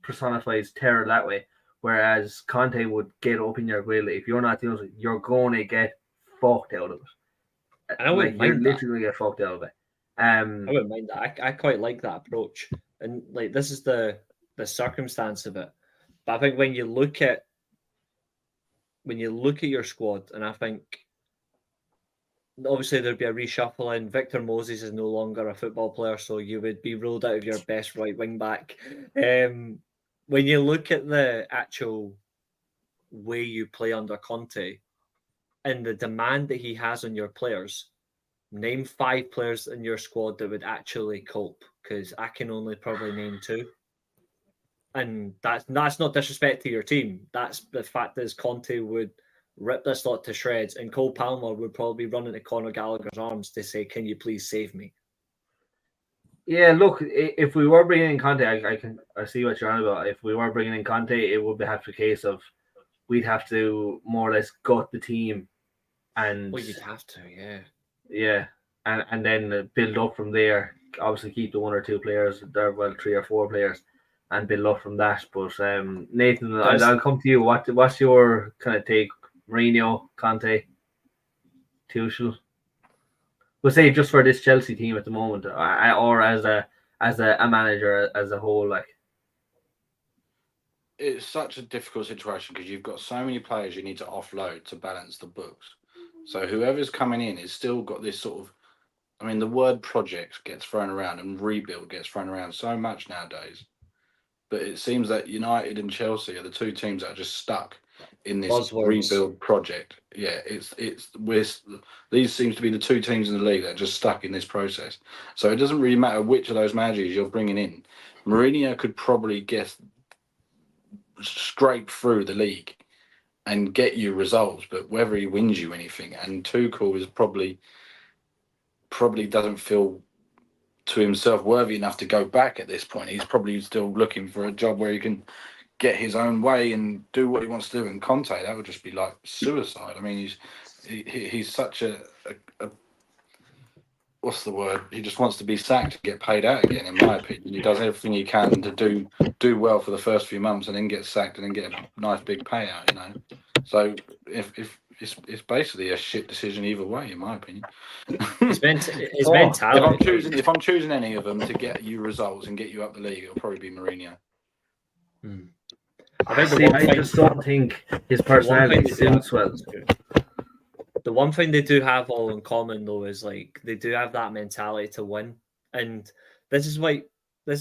personifies terror that way. Whereas Conte would get up in your grill. If you're not doing it, you're going to get fucked out of it. And I wouldn't mind literally get fucked out of it. I wouldn't mind that. I quite like that approach. and like this is the circumstance of it. But I think when you look at your squad, and I think obviously there'd be a reshuffling. Victor Moses is no longer a football player, so you would be ruled out of your best right wing back. When you look at the actual way you play under Conte and the demand that he has on your players, name 5 players in your squad that would actually cope, because I can only probably name 2. And that's not disrespect to your team. That's the fact that Conte would rip this lot to shreds, and Cole Palmer would probably run into Conor Gallagher's arms to say, "Can you please save me?" Yeah, look, if we were bringing in Conte, I see what you're on about. If we were bringing in Conte, it would have to be a case of we'd have to more or less gut the team, and well, you'd have to, yeah, and then build up from there. Obviously, keep the 1 or 2 players there, well, 3 or 4 players, and build up from that. But Nathan, I'll come to you. What's your kind of take? Mourinho, Conte, Tuchel. We'll say just for this Chelsea team at the moment, or as a manager as a whole, like. It's such a difficult situation because you've got so many players you need to offload to balance the books. So whoever's coming in has still got this sort of, I mean, the word project gets thrown around and rebuild gets thrown around so much nowadays. But it seems that United and Chelsea are the 2 teams that are just stuck in this Buzzwords. rebuild project. Yeah, these seems to be the 2 teams in the league that are just stuck in this process. So it doesn't really matter which of those managers you're bringing in. Mourinho could probably scrape through the league and get you results, but whether he wins you anything, and Tuchel is probably doesn't feel to himself worthy enough to go back at this point. He's probably still looking for a job where he can get his own way and do what he wants to do. And Conte, that would just be like suicide. I mean, he's such a what's the word? He just wants to be sacked and get paid out again, in my opinion. He does everything he can to do well for the first few months and then get sacked and then get a nice big payout, you know. So if it's basically a shit decision either way, in my opinion. His mentality. If I'm choosing any of them to get you results and get you up the league, it'll probably be Mourinho. I just don't think his personality suits well. The one thing they do have all in common, though, is like they do have that mentality to win, and this is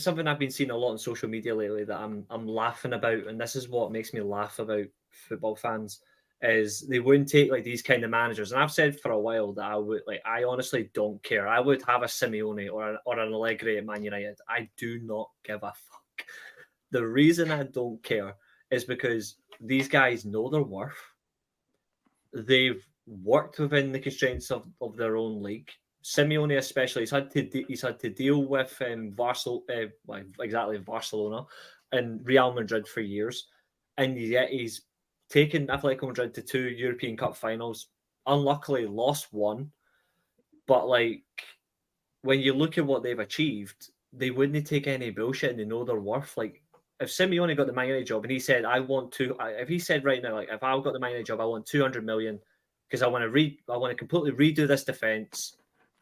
something I've been seeing a lot on social media lately that I'm laughing about, and this is what makes me laugh about football fans is they wouldn't take like these kind of managers. And I've said for a while that I honestly don't care. I would have a Simeone or an Allegri at Man United. I do not give a fuck. The reason I don't care is because these guys know their worth. They've worked within the constraints of their own league. Simeone especially, he's had to deal with Barcelona and Real Madrid for years, and yet he's taken Atletico Madrid to 2 European Cup finals. Unluckily, lost 1, but like when you look at what they've achieved, they wouldn't take any bullshit, and they know their worth. Like if Simeone got the Man United job and he said, if he said right now, like if I got the Man United job, I want 200 million because I want to completely redo this defense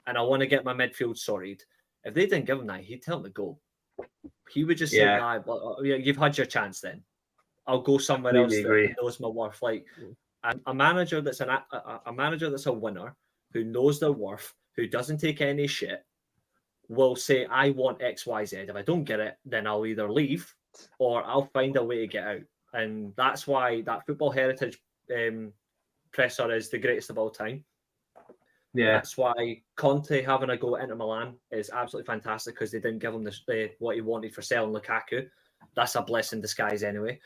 and I want to get my midfield sorted. If they didn't give him that, he'd tell him to go. He would just say, you've had your chance then. I'll go somewhere else that knows my worth. Like a manager that's a manager that's a winner, who knows their worth, who doesn't take any shit, will say, I want X, Y, Z. If I don't get it, then I'll either leave or I'll find a way to get out. And that's why that Football Heritage presser is the greatest of all time. Yeah, that's why Conte having a go at Inter Milan is absolutely fantastic because they didn't give him what he wanted for selling Lukaku. That's a blessing in disguise anyway.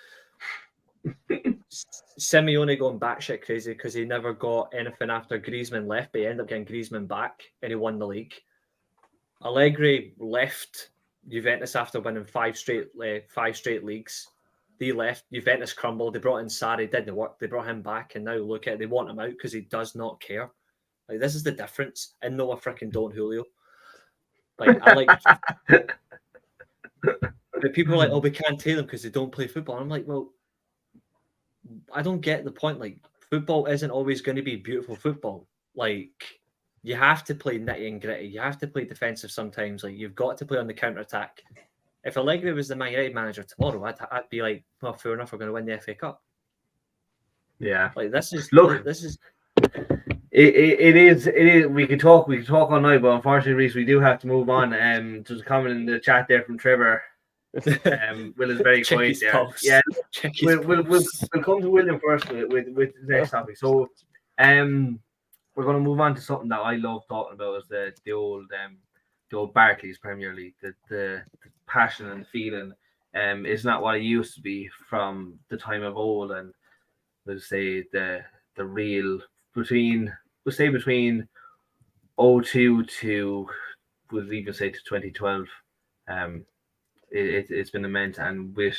Simeone going batshit crazy because he never got anything after Griezmann left, but he ended up getting Griezmann back and he won the league. Allegri left Juventus after winning 5 straight leagues. They left. Juventus crumbled. They brought in Sarri, didn't work. They brought him back, and now look at it. They want him out because he does not care. Like this is the difference. And no, I freaking don't, Julio. Like I like. But people are like, oh, we can't take them because they don't play football. I'm like, well, I don't get the point. Like football isn't always going to be beautiful football. Like you have to play nitty and gritty. You have to play defensive sometimes. Like you've got to play on the counter attack. if Allegri was the Man United manager tomorrow, I'd be like, well, fair enough, we're going to win the FA Cup. Yeah. Like this is Look, this is it is. We could talk all night, but unfortunately, Reese, we do have to move on. Just a comment in the chat there from Trevor. Will is very check quiet his there. pulse. Yeah, Check his we'll pulse. come to William first with the next topic. So, we're going to move on to something that I love talking about, is the old Barclays Premier League. The passion and feeling is not what it used to be from the time of old, and let's say the real between 02 to we'll even say to 2012. It's been immense, and with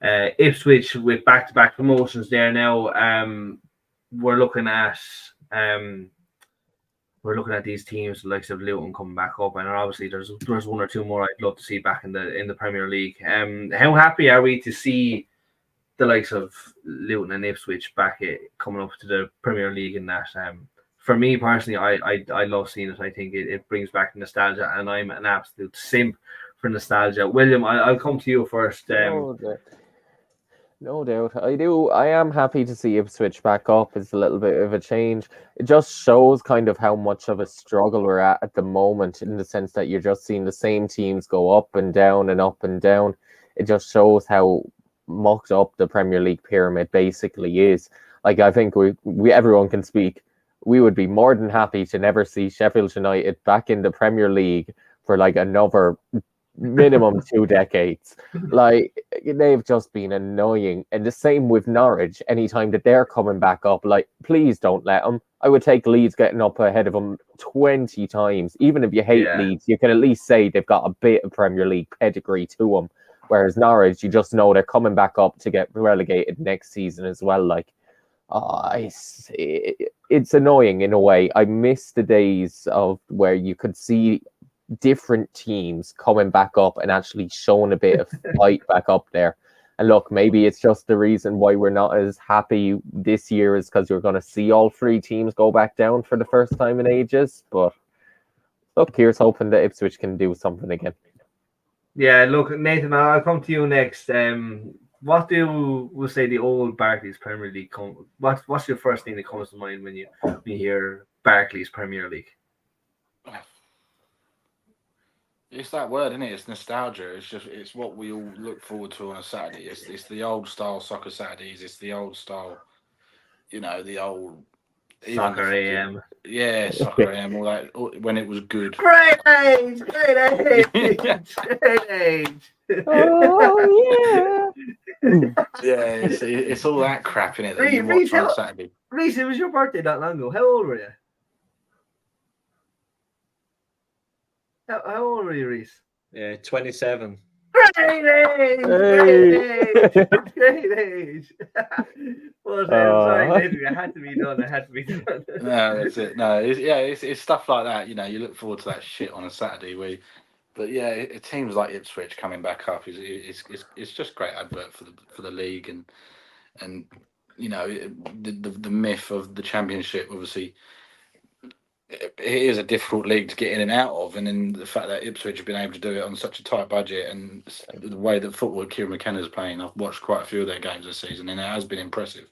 Ipswich with back-to-back promotions there now, we're looking at these teams the likes of Luton coming back up, and obviously there's one or two more I'd love to see back in the Premier League. How happy are we to see the likes of Luton and Ipswich back coming up to the Premier League in that? For me personally, I love seeing it. I think it brings back nostalgia, and I'm an absolute simp for nostalgia. William, I'll come to you first. No doubt. I am happy to see Ipswich back up. It's a little bit of a change. It just shows kind of how much of a struggle we're at the moment, in the sense that you're just seeing the same teams go up and down and up and down. It just shows how mucked up the Premier League pyramid basically is. Like, I think we everyone can speak. We would be more than happy to never see Sheffield United back in the Premier League for like another minimum 2 decades. Like, they've just been annoying, and the same with Norwich. Anytime that they're coming back up, like, please don't let them. I would take Leeds getting up ahead of them 20 times. Even if you hate Leeds, you can at least say they've got a bit of Premier League pedigree to them. Whereas Norwich, you just know they're coming back up to get relegated next season as well. Like, it's annoying in a way. I miss the days of where you could see different teams coming back up and actually showing a bit of fight back up there. And look, maybe it's just the reason why we're not as happy this year is because you're going to see all 3 teams go back down for the first time in ages. But look, here's hoping that Ipswich can do something again. Yeah, look, Nathan, I'll come to you next. What do we'll say the old Barclays Premier League what's your first thing that comes to mind when you hear Barclays Premier League? It's that word, isn't it? It's nostalgia. It's what we all look forward to on a Saturday. It's the old style soccer Saturdays. It's the old style, the old Soccer AM. Yeah, Soccer AM, all that, when it was good. Great age! Great age! Oh, Yeah, it's all that crap in it that you watch on Saturday. Reese, it was your birthday not long ago. How old were you? How old were you, Reese? 27. Great age! Great age! Well, sorry, Nathan, it had to be done. No, that's it. No, it's stuff like that. You look forward to that shit on a Saturday. But yeah, teams like Ipswich coming back up it's just great advert for the league, and the myth of the Championship. Obviously, it is a difficult league to get in and out of, and then the fact that Ipswich have been able to do it on such a tight budget, and the way that football Kieran McKenna's playing, I've watched quite a few of their games this season, and it has been impressive.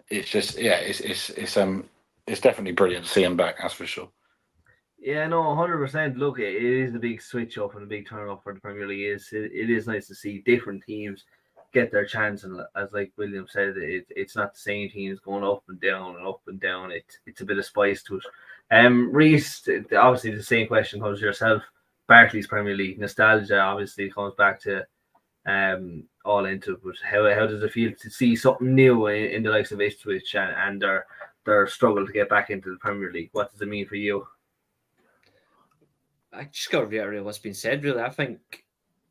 It's just it's definitely brilliant to see him back. That's for sure. Yeah, no, 100%. Look, it is a big switch up and a big turn up for the Premier League. It is nice to see different teams get their chance, and as like William said, it's not the same teams going up and down and up and down. It's a bit of spice to it. Reese, obviously the same question comes to yourself. Barclays Premier League nostalgia obviously comes back to all into it. But how does it feel to see something new in the likes of Ipswich and their struggle to get back into the Premier League? What does it mean for you? I just got to reiterate what's been said. Really, I think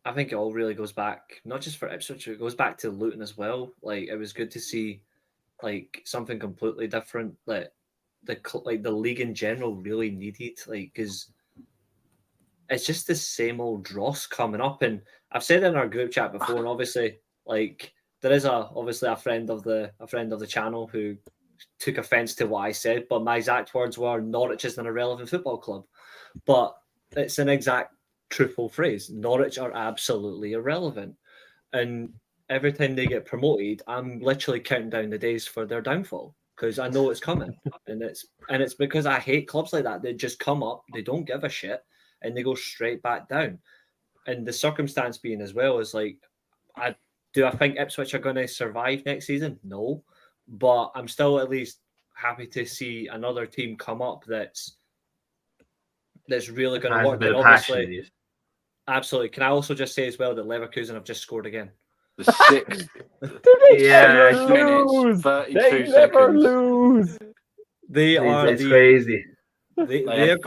it all really goes back, not just for Ipswich, it goes back to Luton as well. Like, it was good to see like something completely different. Like the league in general really needed, like, because it's just the same old dross coming up. And I've said in our group chat before, and obviously, like, there is obviously a friend of the channel who took offence to what I said, but my exact words were Norwich is an irrelevant football club. But it's an exact truthful phrase. Norwich are absolutely irrelevant. And every time they get promoted, I'm literally counting down the days for their downfall because I know it's coming. and it's because I hate clubs like that. They just come up, they don't give a shit, and they go straight back down. And the circumstance being as well is like, I think Ipswich are going to survive next season? No. But I'm still at least happy to see another team come up that's really going to work. And obviously, absolutely. Can I also just say as well that Leverkusen have just scored again? The 6th minutes, 32 they seconds. never lose. It's crazy. They have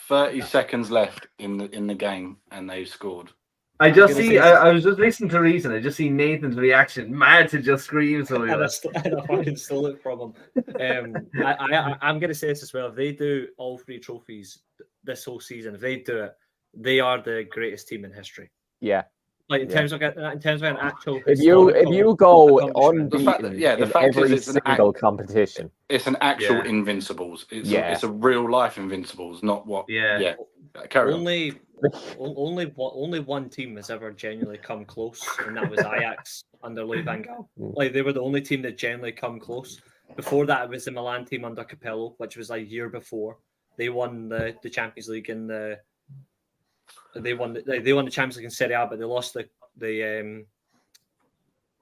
30 seconds left in the game, and they've scored. I was just listening to Reason. I just see Nathan's reaction, mad to just scream. So I fucking stole it from him. I'm going to say this as well. If they do all 3 trophies this whole season, if they do it, they are the greatest team in history. Yeah. Like in terms of an actual. If you go unbeaten in every single competition, it's an actual Invincibles. It's a real life Invincibles, not what. Yeah. Carry on. Only one team has ever genuinely come close, and that was Ajax under Louis van Gaal. Like they were the only team that genuinely come close. Before that, it was the Milan team under Capello, which was a year before. They won the Champions League in the. They won the Champions League in Serie A, but they lost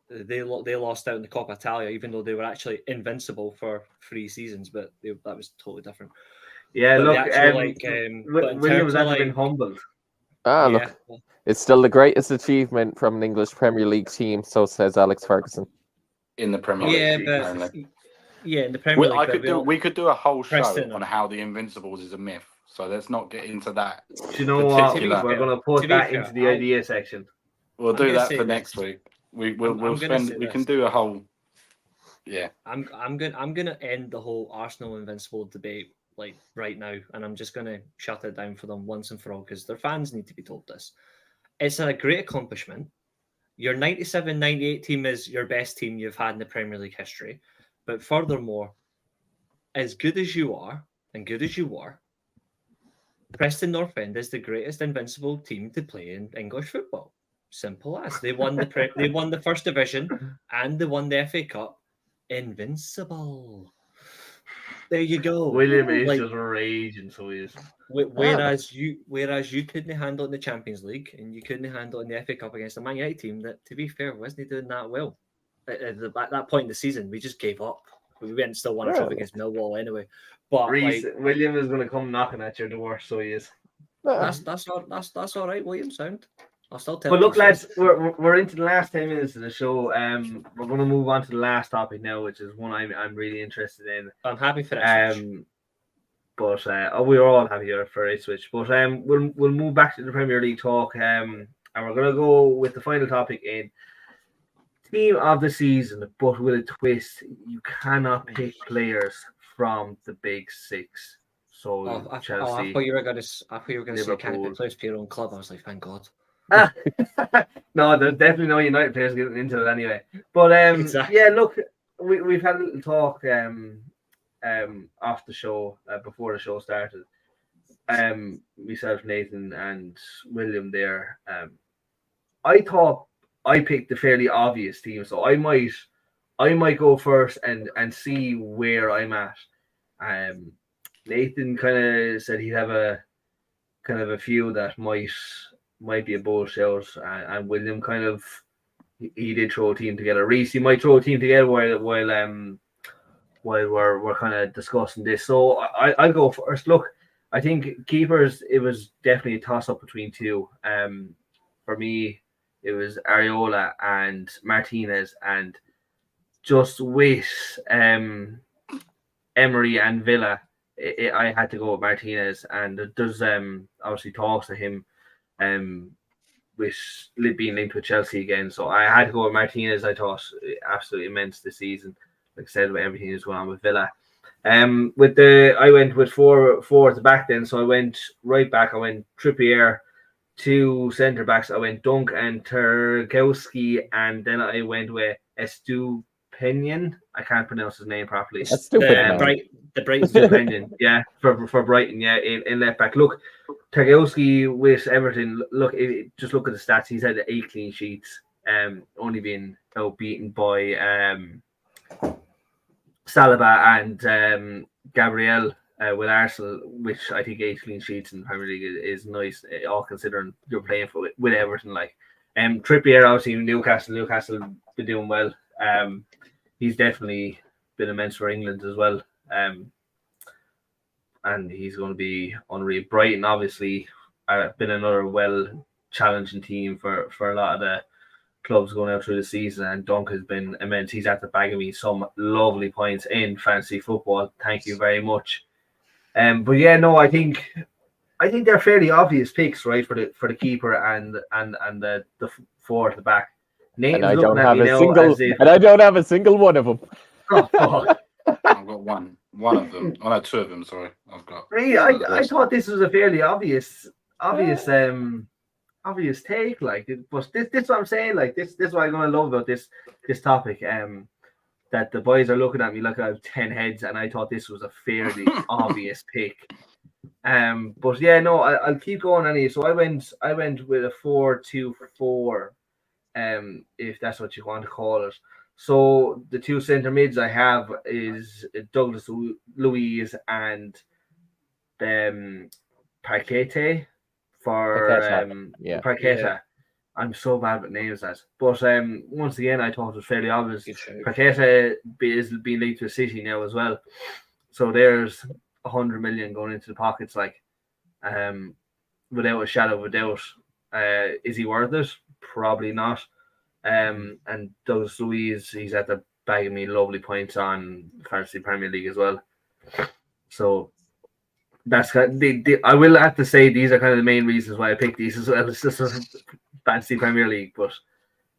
they lost out in the Coppa Italia, even though they were actually invincible for 3 seasons. But that was totally different. Yeah, but look, Williams has been humbled. Look, it's still the greatest achievement from an English Premier League team. So says Alex Ferguson. In the Premier League, in the Premier League. We could do a whole show on how the Invincibles is a myth. So let's not get into that. Do you know what? We're going to put that into the idea section. We'll do that for next week. We can do a whole. Yeah. I'm gonna end the whole Arsenal Invincible debate like right now, and I'm just gonna shut it down for them once and for all because their fans need to be told this. It's a great accomplishment. Your 97-98 team is your best team you've had in the Premier League history, but furthermore, as good as you are and good as you were, Preston North End is the greatest invincible team to play in English football. Simple as. They won the first division and they won the FA Cup. Invincible. There you go. William is just raging, so he is. Whereas you couldn't handle it in the Champions League and you couldn't handle it in the FA Cup against a Man United team that, to be fair, wasn't doing that well. At that point in the season, we just gave up. We went and still won a trophy against Millwall anyway. But William is going to come knocking at your door, so he is. That's all right, William. Sound. I'll still tell. But look, lads, we're into the last 10 minutes of the show. We're going to move on to the last topic now, which is one I'm really interested in. I'm happy for that. But we're all happy for Ipswich. But we'll move back to the Premier League talk. And we're going to go with the final topic in team of the season, but with a twist. You cannot pick players from the big 6. So Chelsea. I thought you were going to say can't pick players for your own club. I was like, thank God. No, there's definitely no United players getting into it anyway. But exactly. Yeah, look, we've had a little talk off the show before the show started. Myself, Nathan, and William there. I thought I picked the fairly obvious team, so I might go first and see where I'm at. Nathan kind of said he'd have a few that might be a bold shout, and William kind of he did throw a team together. Reese, he might throw a team together while we're kind of discussing this. So I'll go first. Look, I think keepers, it was definitely a toss up between 2. For me, it was Areola and Martinez, and just with Emery and Villa, I had to go with Martinez, and there's obviously talks to him with being linked with Chelsea again, so I had to go with Martinez. I thought absolutely immense this season, like I said, with everything that's going on with Villa. I went with four at the back then, so I went right back. I went Trippier, 2 centre backs. I went Dunk and Tarkowski, and then I went with Stupinian. I can't pronounce his name properly. That's stupid, man. The Brighton Stupinian, yeah, for Brighton, yeah, in left back. Look, Tarkowski with Everton. Look, just look at the stats. He's had 8 clean sheets. Only been outbeaten by Saliba and Gabriel with Arsenal, which I think 8 clean sheets in the Premier League is nice, all considering you're playing with Everton. Like, Trippier, obviously Newcastle been doing well. He's definitely been immense for England as well. And he's going to be unreal. Brighton, obviously, been another challenging team for a lot of the clubs going out through the season, and Dunk has been immense. He's after bagging me some lovely points in fantasy football. Thank you very much. But yeah, no, I think they're fairly obvious picks, right, for the keeper and the 4 at the back. And I don't have I don't have a single one of them. Oh, fuck. I've got one of them. Oh no, 2 of them. Sorry, I've got. Really, I thought this was a fairly obvious take, like, but this is what I'm saying. Like, this is what I'm gonna love about this topic. That the boys are looking at me like I have 10 heads, and I thought this was a fairly obvious pick. But yeah, no, I'll keep going anyway. So I went with a 4-2-4, if that's what you want to call it. So the 2 centre mids I have is Douglas Luiz and Paqueta for Paqueta. Yeah. I'm so bad with names, but once again, I thought it was fairly obvious. Paqueta is being linked to City now as well, so there's 100 million going into the pockets, like, without a shadow of a doubt. Is he worth it? Probably not. And Douglas Luiz, he's at the bagging me lovely points on Fantasy Premier League as well. So that's kind of, I will have to say these are kind of the main reasons why I picked these as well. It's just Fantasy Premier League, but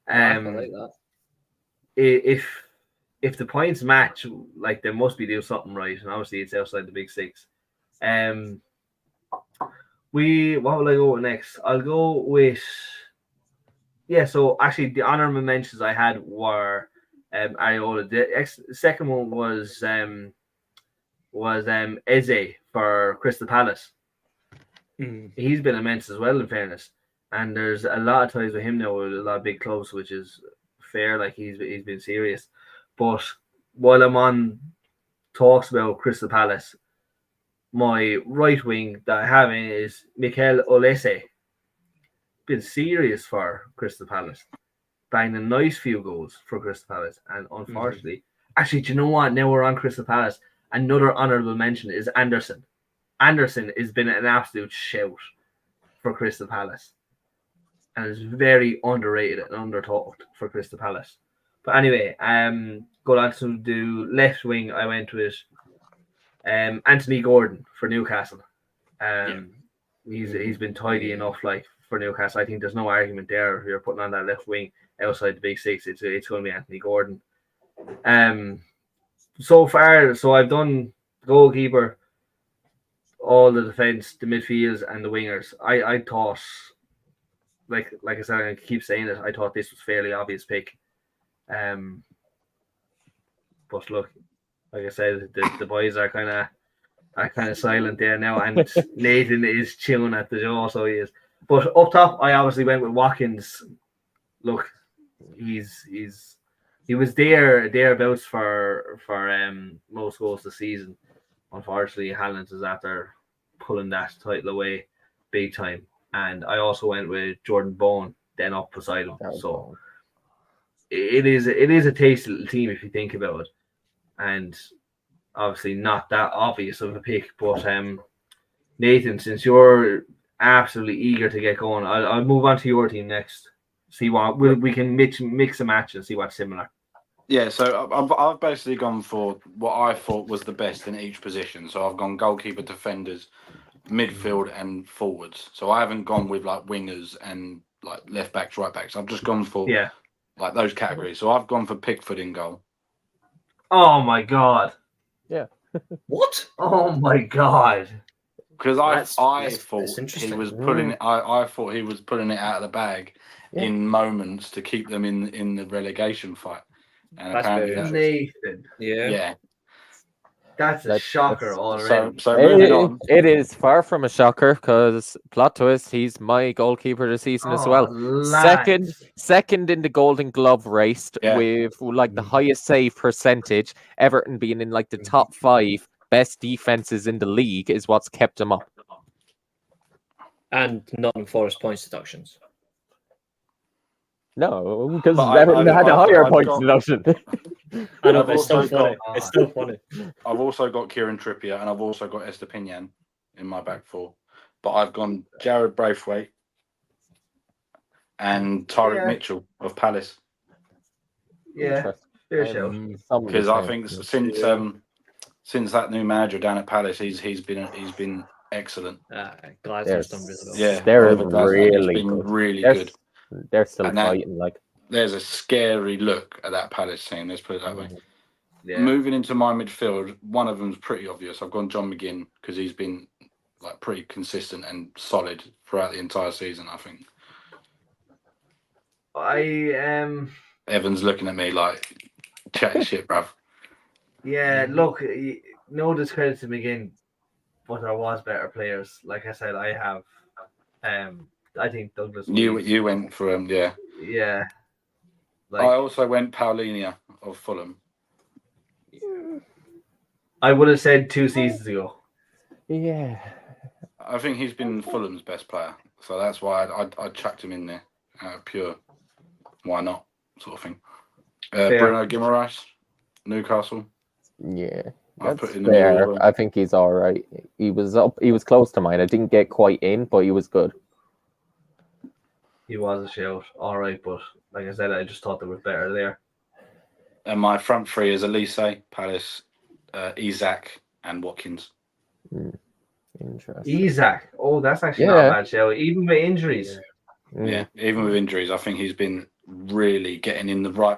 I like that. If the points match, like, they must be doing something right, and obviously it's outside the big 6. What will I go with next? I'll go with so actually the honorable mentions I had were Areola. The second one was Eze for Crystal Palace. He's been immense as well, in fairness, and there's a lot of ties with him now with a lot of big clubs, which is fair. Like, he's been serious. But while I'm on talks about Crystal Palace, my right wing that I have in is Mikel Olise. Been serious for Crystal Palace, banging a nice few goals for Crystal Palace, and unfortunately, actually, do you know what? Now we're on Crystal Palace. Another honourable mention is Anderson. Anderson has been an absolute shout for Crystal Palace, and is very underrated and undertalked for Crystal Palace. But anyway, go on to the left wing. I went with Anthony Gordon for Newcastle. He's been tidy enough, like, for Newcastle. I think there's no argument there. If you're putting on that left wing outside the big 6, it's going to be Anthony Gordon. So far, so I've done goalkeeper, all the defense, the midfields, and the wingers. I thought, like I said, I keep saying it, I thought this was fairly obvious pick. But look, like I said, the boys are kind of silent there now, and Nathan is chewing at the jaw, so he is. But up top, I obviously went with Watkins. Look, he was thereabouts for most goals this season. Unfortunately, Haaland is after pulling that title away big time. And I also went with Jordan Bone then up beside him. So it is a tasty little team if you think about it. And obviously not that obvious of a pick, but Nathan, since you're absolutely eager to get going, I'll move on to your team next. See what we can mix a match and see what's similar. Yeah, so I've basically gone for what I thought was the best in each position. So I've gone goalkeeper, defenders, midfield, and forwards. So I haven't gone with like wingers and like left backs, right backs. I've just gone for like those categories. So I've gone for Pickford in goal. Oh my god! Yeah. What? Oh my god! Because I thought he was pulling. I thought he was pulling it out of the bag in moments to keep them in the relegation fight. And That's apparently very Nathan. yeah. That's a That's- shocker that's- already. So moving It, on. it is far from a shocker because plot twist, he's my goalkeeper this season as well. Lads. Second in the Golden Glove race Yeah. with like the highest save percentage. Everton being in like the top 5 best defenses in the league is what's kept him up. And Nottingham Forest points deductions. No, because But Everton had a higher I've points got- deduction. I know, I've but it's still also funny. got- It's still funny. I've also got Kieran Trippier and I've also got Estepinian in my back four. But I've gone Jared Braithwaite and Tyreek Mitchell of Palace. Yeah, fair shout. Because I think since that new manager down at Palace, he's been excellent. Glasgow's done really well. Yeah, they're Oliver Glasgow, he's really been good. really They're, good. they're still And that- fighting. Like There's a scary look at that Palace team. Let's put it that way. Yeah. Moving into my midfield, one of them's pretty obvious. I've gone John McGinn because he's been like pretty consistent and solid throughout the entire season. I think Evans looking at me like chatting shit, bruv. Yeah, look, no discredit to McGinn, but there was better players. Like I said, I have I think Douglas. You went for him, yeah. Yeah. I also went Paulinia of Fulham. I would have said 2 seasons ago. yeah, I think he's been Fulham's best player, so that's why I chucked him in there. Pure, why not, sort of thing. Bruno Guimaraes, Newcastle. yeah. I That's put in the fair. middle. I think he's all right. He was up. He was close to mine. I didn't get quite in, but he was good. He was a shout. All right, but like I said, I just thought there was better there. And my front three is Elise, Palace, Isaac, and Watkins. Interesting. Isaac. Oh, that's actually not a bad shout. Even with injuries. Yeah, even with injuries, I think he's been really getting in the right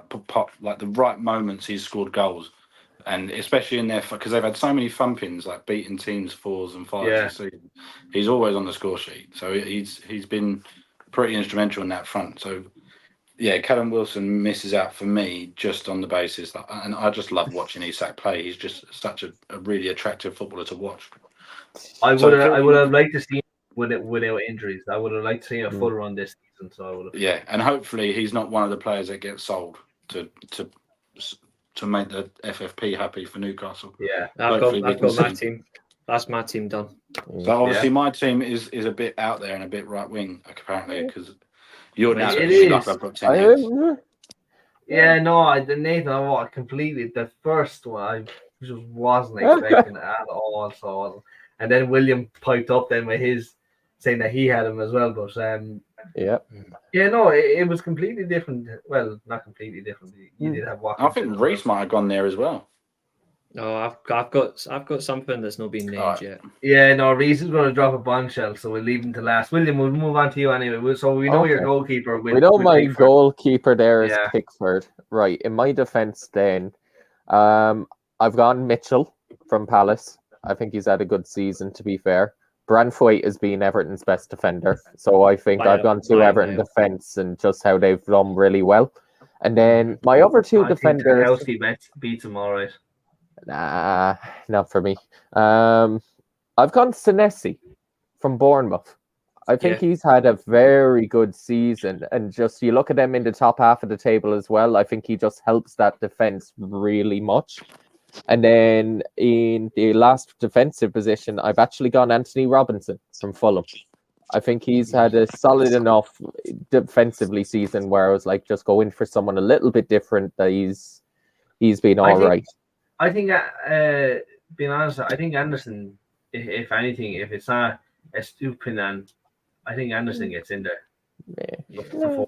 like the right moments. He's scored goals, and especially in there because they've had so many thumpings, like beating teams 4s and 5s this season. He's always on the score sheet, so he's been pretty instrumental in that front. So yeah, Callum Wilson misses out for me just on the basis that, and I just love watching Isak play. He's just such a really attractive footballer to watch. I would have liked to see him without injuries. I would have liked to see a full run this season. So I would have. Yeah, and hopefully he's not one of the players that gets sold to make the FFP happy for Newcastle. Yeah, I've Hopefully got we can my see. team. That's my team done. So obviously my team is a bit out there and a bit right wing apparently because you're now It is. like I've got 10 heads. Yeah, no, Nathan, I completely the first one. I just wasn't expecting it at all. So, and then William piped up then with his saying that he had him as well. But Yeah. yeah, no, it was completely different. Well, not completely different. You did have Watkins. I think Reece might have gone there as well. No, I've got something that's not been named yet. Yeah, no, Reece is going to drop a bombshell, so we'll leave him to last. William, we'll move on to you anyway. So we know your goalkeeper. We know my Pickford. goalkeeper there is Pickford. Right. In my defense, then, I've gone Mitchell from Palace. I think he's had a good season, to be fair. Braithwaite has been Everton's best defender. So I think I've gone to Everton defense and just how they've done really well. And then my other two defenders. Chelsea beats him all right. Nah, not for me. I've gone Senesi from Bournemouth. I think he's had a very good season, and just you look at them in the top half of the table as well. I think he just helps that defense really much. And then in the last defensive position, I've actually gone Anthony Robinson from Fulham. I think he's had a solid enough defensively season where I was like, just go in for someone a little bit different. That he's been all right. I think, being honest, I think Anderson, if anything, if it's not a stupid, I think Anderson gets in there. Yeah.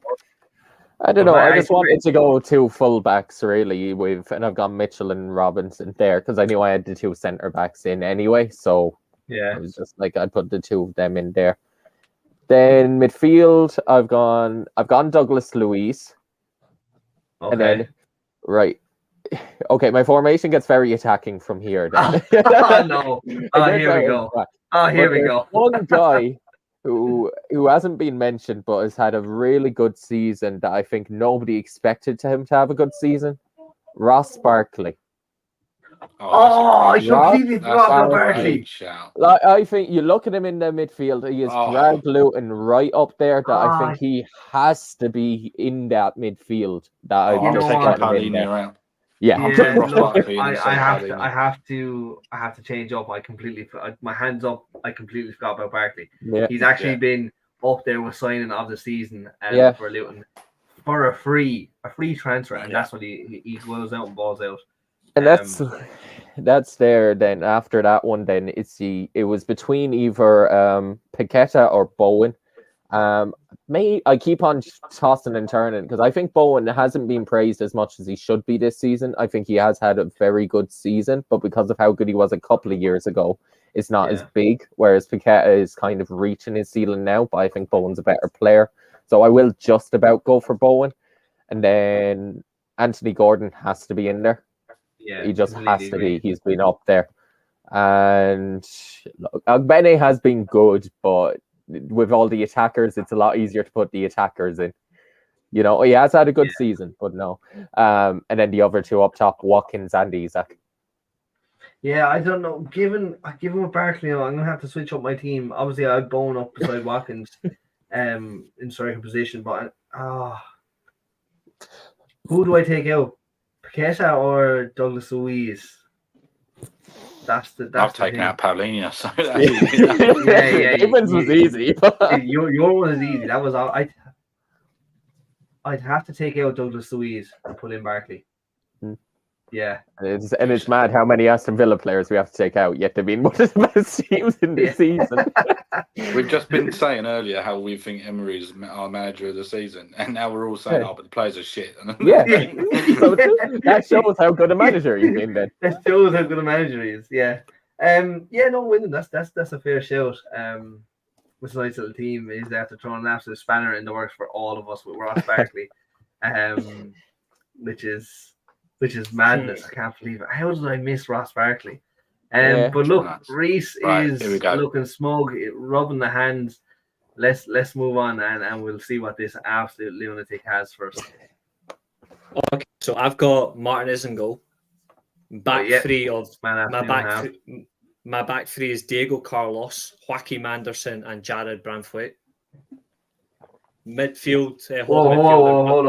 I don't know. I just wanted to go 2 fullbacks really and I've got Mitchell and Robinson there because I knew I had the 2 centre backs in anyway. So I was just like, I'd put the 2 of them in there. Then midfield, I've gone Douglas Luiz. Okay. And then okay, my formation gets very attacking from here. Then. No. Here we go. Here we go. One guy who hasn't been mentioned but has had a really good season that I think nobody expected him to have a good season. Ross Barkley. Oh, I that's a great completely shout. forgot about That's a Barkley. great shout. Like, I think you look at him in the midfield, he has dragged Luton right up there. That I think he has to be in that midfield. That I've I'm know just taking what? got him in Paulinho there. out. Yeah, I'm putting Ross look, Barkley in I instead of have to, Paulinho. I have to change up. My hands up. I completely forgot about Barkley. yeah, He's actually been up there with signing of the season Yeah. for Luton for a free transfer, and Yeah. that's what he goes out and balls out. and that's there. Then after that one, then it was between either Paqueta or Bowen. I keep on tossing and turning because I think Bowen hasn't been praised as much as he should be this season. I think he has had a very good season, but because of how good he was a couple of years ago, it's not as big. Whereas Paqueta is kind of reaching his ceiling now, but I think Bowen's a better player. So I will just about go for Bowen. And then Anthony Gordon has to be in there. Yeah, He just has to agree. be. He's been up there. And Bene has been good, but with all the attackers, it's a lot easier to put the attackers in. You know, he has had a good season, but no. And then the other two up top, Watkins and Isak. Yeah, I don't know. Given with Barkley, I'm gonna have to switch up my team. Obviously, I'd Bowen up beside Watkins, in striker position. But who do I take out? Paqueta or Douglas Luiz? That's I've the taken thing. out Paulinho, so that's easy. Yeah. Damon's was easy. Your one is easy. That was all. I'd have to take out Douglas Luiz and put in Barkley. Yeah. And it's mad how many Aston Villa players we have to take out, yet they've been one of the best teams in the season. We've just been saying earlier how we think Emery's our manager of the season, and now we're all saying, but the players are shit. Yeah. So that shows how good a manager he's been then. That shows how good a manager he is. Yeah. No, winning. That's a fair shout. With a nice little team is after throwing an absolute spanner in the works for all of us with Ross Barkley, which is madness. I can't believe it. How did I miss Ross Barkley? But look, Reese is looking smug, rubbing the hands. Let's move on and we'll see what this absolute lunatic has first. Okay, so I've got Martinez in goal. Back three of my back three is Diego Carlos, Joaquim Anderson, and Jared Branthwaite. Midfield. Hold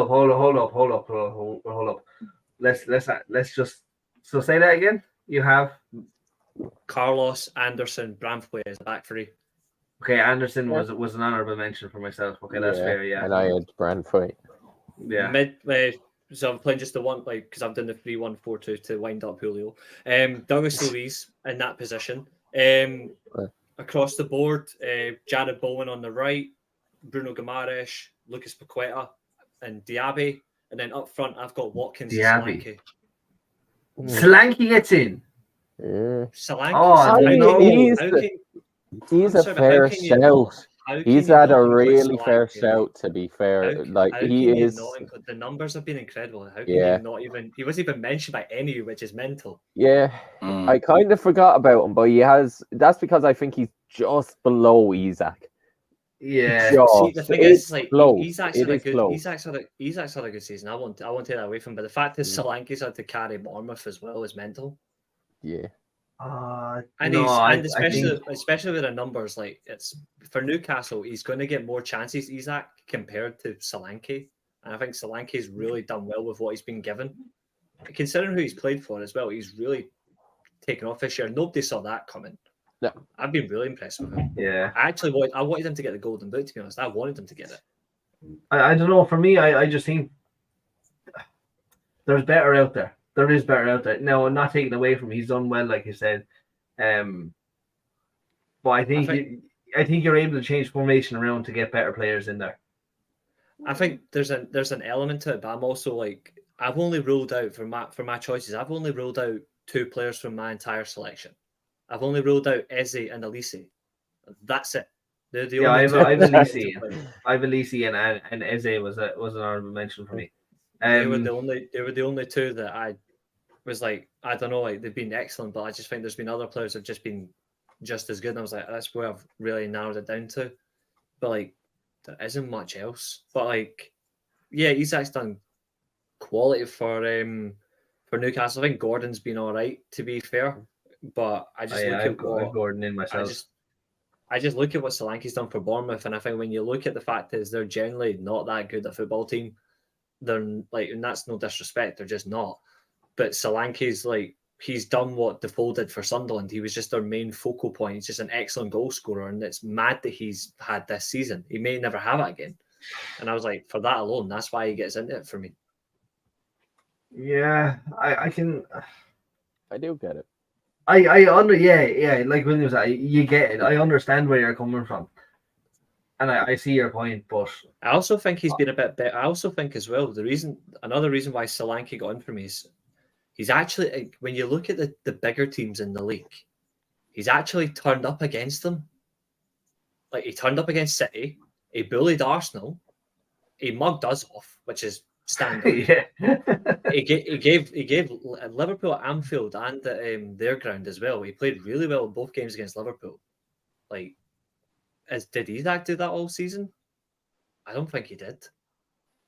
up. Let's just say that again. You have Carlos, Anderson, Branthwaite as the back three. Okay, Anderson was an honourable mention for myself. Okay, that's fair. Yeah, and I had Branthwaite. Yeah. So I'm playing just the one, because I've done the 3-1-4-2 to wind up Julio. Douglas Luiz in that position. Across the board, Jared Bowen on the right, Bruno Guimaraes, Lucas Paqueta, and Diaby. And then up front, I've got Watkins and Solanke. Solanke gets in. Solanke. He's a fair shout. He's had a really fair shout, to be fair. The numbers have been incredible. How can he wasn't even mentioned by any, which is mental. Yeah. I kind of forgot about him, but that's because I think he's just below Isak. Yeah. See, the thing is, Isak's had a good season. I won't take that away from him. But the fact is Solanke's had to carry Bournemouth as well is mental. Yeah. Especially with the numbers, it's for Newcastle, he's going to get more chances, Isak, compared to Solanke, and I think Solanke's really done well with what he's been given. Considering who he's played for as well, he's really taken off this year. Nobody saw that coming. No, I've been really impressed with him. Yeah, I wanted him to get the Golden Boot. To be honest, I wanted him to get it. I don't know. For me, I just think there's better out there. There is better out there. No, I'm not taking away from him. He's done well, like you said. But I think you're able to change formation around to get better players in there. I think there's an element to it, but I'm also I've only ruled out for my choices. I've only ruled out 2 players from my entire selection. I've only ruled out Eze and Elise. That's it. They're the only I've Elise and Eze was an honorable mention for me. They were the only 2 that I was I don't know, they've been excellent, but I just think there's been other players that have just been just as good. And I was that's where I've really narrowed it down to. But there isn't much else. But Isak's done quality for for Newcastle. I think Gordon's been all right, to be fair, but I just look I've at got what Gordon in myself. I just look at what Solanke's done for Bournemouth, and I think when you look at the fact is they're generally not that good a football team. They're like, and that's no disrespect, they're just not. But Solanke's like, he's done what Defoe did for Sunderland. He was just their main focal point. He's just an excellent goal scorer, and it's mad that he's had this season. He may never have it again. And I was like, for that alone, that's why he gets into it for me. Yeah, I can. I do get it. Yeah. Like when you get it. I understand where you're coming from, and I see your point. But I also think he's been a bit better. I also think as well another reason why Solanke got in for me is he's actually, when you look at the bigger teams in the league, he's actually turned up against them. Like he turned up against City, he bullied Arsenal, he mugged us off, which is standard. yeah, he gave Liverpool at Anfield and at their ground as well. He played really well in both games against Liverpool. Like, did he do that all season? I don't think he did.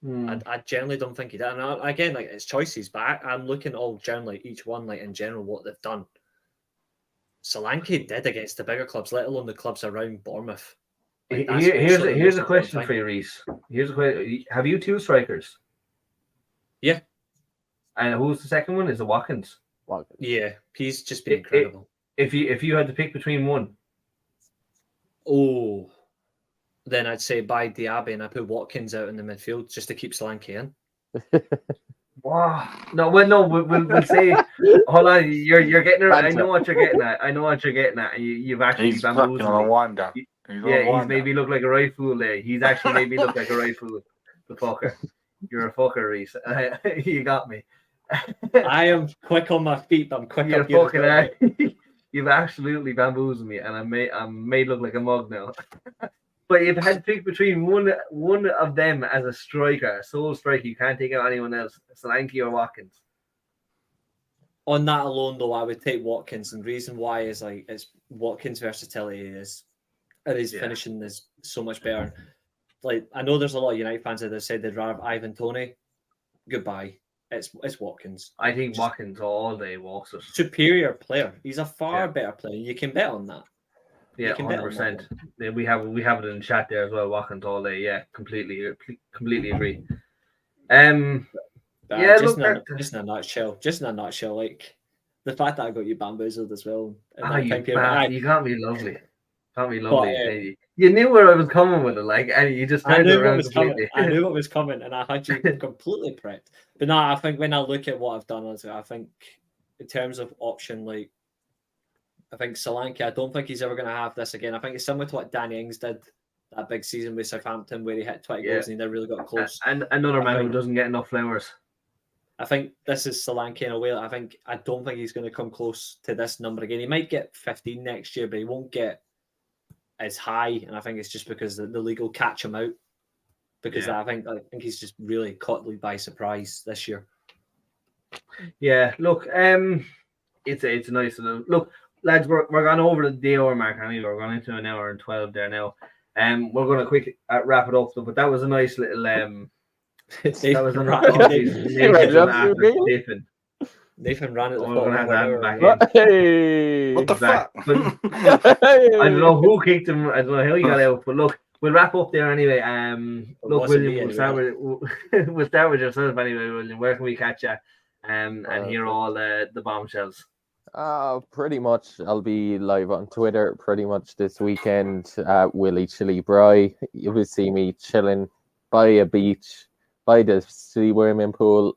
I generally don't think he did. And again, like, it's choices, but I'm looking all generally each one, like in general, what they've done. Solanke did against the bigger clubs, let alone the clubs around Bournemouth. Like, here's a question for you, Reese. Here's a question: have you two strikers? Yeah. And who's the second one? Is it Watkins? Yeah, he's just been incredible. If you had to pick between one, then I'd say buy Diaby and I put Watkins out in the midfield just to keep Solanke in. Wow. No, we'll say. Hold on, you're getting it. I know what you're getting at. You've actually He's fucking on a wind up. He's made me look like a right fool there. He's actually made me look like a right fool. The fucker. You're a fucker, Reese. You got me. I am quick on my feet, but I'm quick You're up here. fucking. You've absolutely bamboozled me, and I'm made look like a mug now. But you've had to pick between one of them as a striker, a sole striker. You can't take out anyone else. Solanke or Watkins. On that alone, though, I would take Watkins, and the reason why is like it's Watkins' versatility and his finishing is so much better. Like, I know there's a lot of United fans that have said they'd rather have Ivan Toney. Goodbye. It's Watkins. I think Watkins all day walks it. Superior player. He's a far better player. You can bet on that. Yeah, 100%. We have it in the chat there as well. Watkins all day. Yeah, completely agree. Just in a nutshell, like the fact that I got you bamboozled as well. You got me lovely. You knew where I was coming with it, like, and you just turned it around completely. I knew what was coming, and I had you completely prepped. But no, I think when I look at what I've done, I think in terms of option, like, I think Solanke, I don't think he's ever going to have this again. I think it's similar to what Danny Ings did that big season with Southampton, where he hit 20 goals and he never really got close. And another man who doesn't get enough flowers. I think this is Solanke in a way. I don't think he's going to come close to this number again. He might get 15 next year, but he won't get as high. And I think it's just because the league will catch him out. Because I think he's just really caught the league by surprise this year. Yeah, look, it's a nice look, lads. We're going over the hour mark. I mean, we're going into an hour and 12 there now. We're going to quickly wrap it up. But that was a nice little Nathan ran it. We're gonna have to have him back in. Hey, what the fuck? I don't know who kicked him. I don't know how he got out. But look, we'll wrap up there anyway. Look, William, we'll start with yourself anyway, William. Where can we catch you? And hear all the bombshells. Pretty much. I'll be live on Twitter pretty much this weekend at Willie Chili Bry. You will see me chilling by a beach, by the swimming pool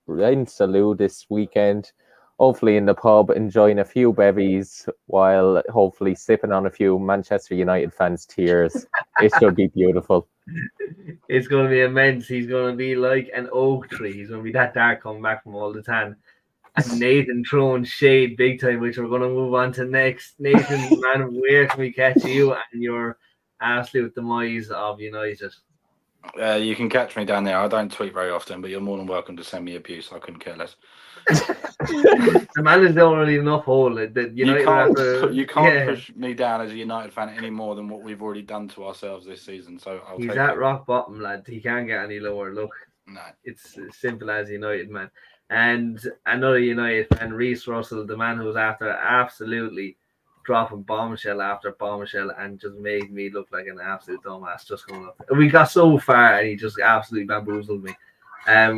in Salou this weekend. Hopefully in the pub, enjoying a few bevies while hopefully sipping on a few Manchester United fans' tears. It should be beautiful. It's going to be immense. He's going to be like an oak tree. He's going to be that dark coming back from all the tan. And Nathan throwing shade big time, which we're going to move on to next. Nathan, man, where can we catch you and your absolute demise of United? You can catch me down there. I don't tweet very often, but you're more than welcome to send me abuse. I couldn't care less. The man is already enough hole. You can't push me down as a United fan any more than what we've already done to ourselves this season. So he's at rock bottom, lad. He can't get any lower. Look, no, it's as simple as United, man. And another United fan, Reece Russell, the man who was after absolutely dropping bombshell after bombshell and just made me look like an absolute dumbass just coming up. We got so far and he just absolutely bamboozled me.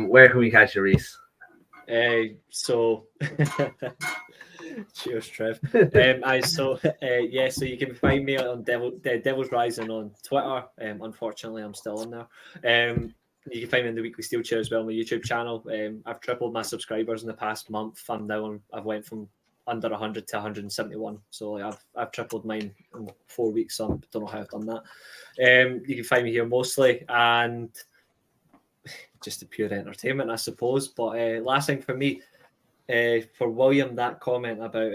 Where can we catch you, Reece? So cheers, Trev. So you can find me on Devil's Rising on Twitter. Unfortunately, I'm still on there. You can find me in the Weekly Steel Chair as well on my YouTube channel. I've tripled my subscribers in the past month. I've went from under 100 to 171. So I've tripled mine in 4 weeks. So I don't know how I've done that. You can find me here mostly and just the pure entertainment, I suppose. But last thing for me, for William, that comment about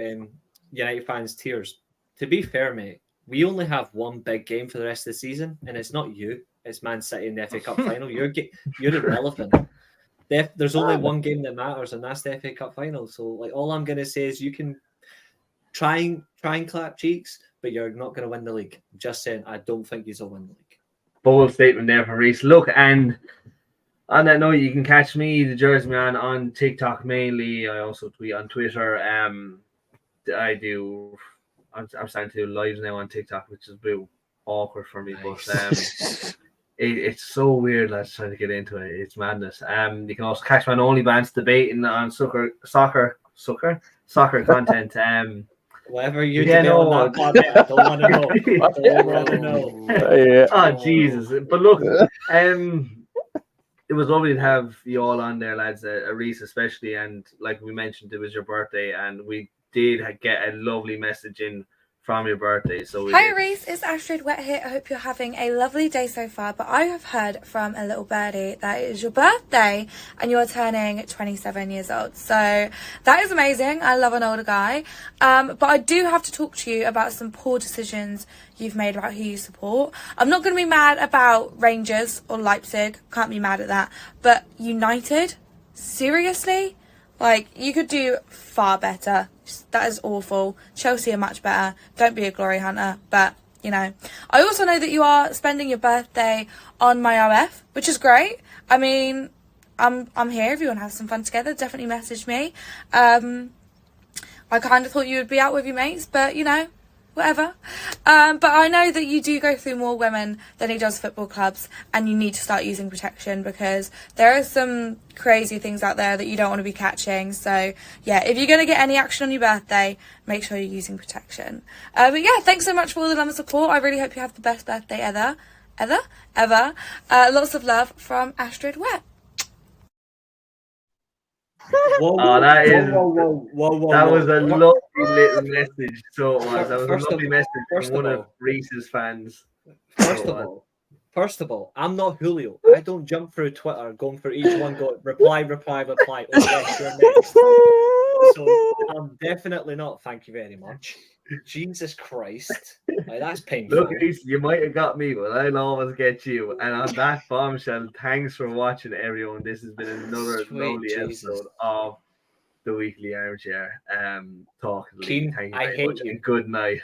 United fans' tears. To be fair, mate, we only have one big game for the rest of the season, and it's not you. It's Man City in the FA Cup final. You're irrelevant. There's only one game that matters, and that's the FA Cup final. So, like, all I'm going to say is you can try and clap cheeks, but you're not going to win the league. Just saying, I don't think you'll win the league. Bold statement there for Reece. Look, and on that note, you can catch me, the Jersey Man, on TikTok mainly. I also tweet on Twitter. I'm starting to do lives now on TikTok, which is a bit awkward for me, but it's so weird, lads, trying to get into it. It's madness. You can also catch me on OnlyBans debating on soccer content. Whatever you do on that part, I don't want to know. I don't want to know. Oh, Jesus. But look, it was lovely to have you all on there, lads, Reece especially, and like we mentioned, it was your birthday, and we did get a lovely message in from your birthday. So hi Reece, it's Astrid Wet here. I hope you're having a lovely day so far, but I have heard from a little birdie that it is your birthday and you're turning 27 years old, so that is amazing. I love an older guy, but I do have to talk to you about some poor decisions you've made about who you support. I'm not going to be mad about Rangers or Leipzig, can't be mad at that, but United, seriously? Like, you could do far better. That is awful. Chelsea are much better. Don't be a glory hunter. But, you know. I also know that you are spending your birthday on my OF, which is great. I mean, I'm here if you want to have some fun together. Definitely message me. I kind of thought you would be out with your mates, but, you know, whatever. But I know that you do go through more women than he does football clubs, and you need to start using protection because there are some crazy things out there that you don't want to be catching. So yeah, if you're going to get any action on your birthday, make sure you're using protection. But yeah, thanks so much for all the love and support. I really hope you have the best birthday ever. Lots of love from Astrid Wet. That was a lovely little message. So it was. That was a lovely message from one of Reece's fans. First of all, I'm not Julio. I don't jump through Twitter going for each one. Go reply. Oh yes, you're next. So I'm definitely not. Thank you very much. Jesus Christ, like, that's painful. Look, Reece, you might have got me, but I'll always get you. And on that bombshell, thanks for watching, everyone. This has been another lovely episode of the Weekly Armchair Talk. Keen, Thank you I very hate much, you. and good night.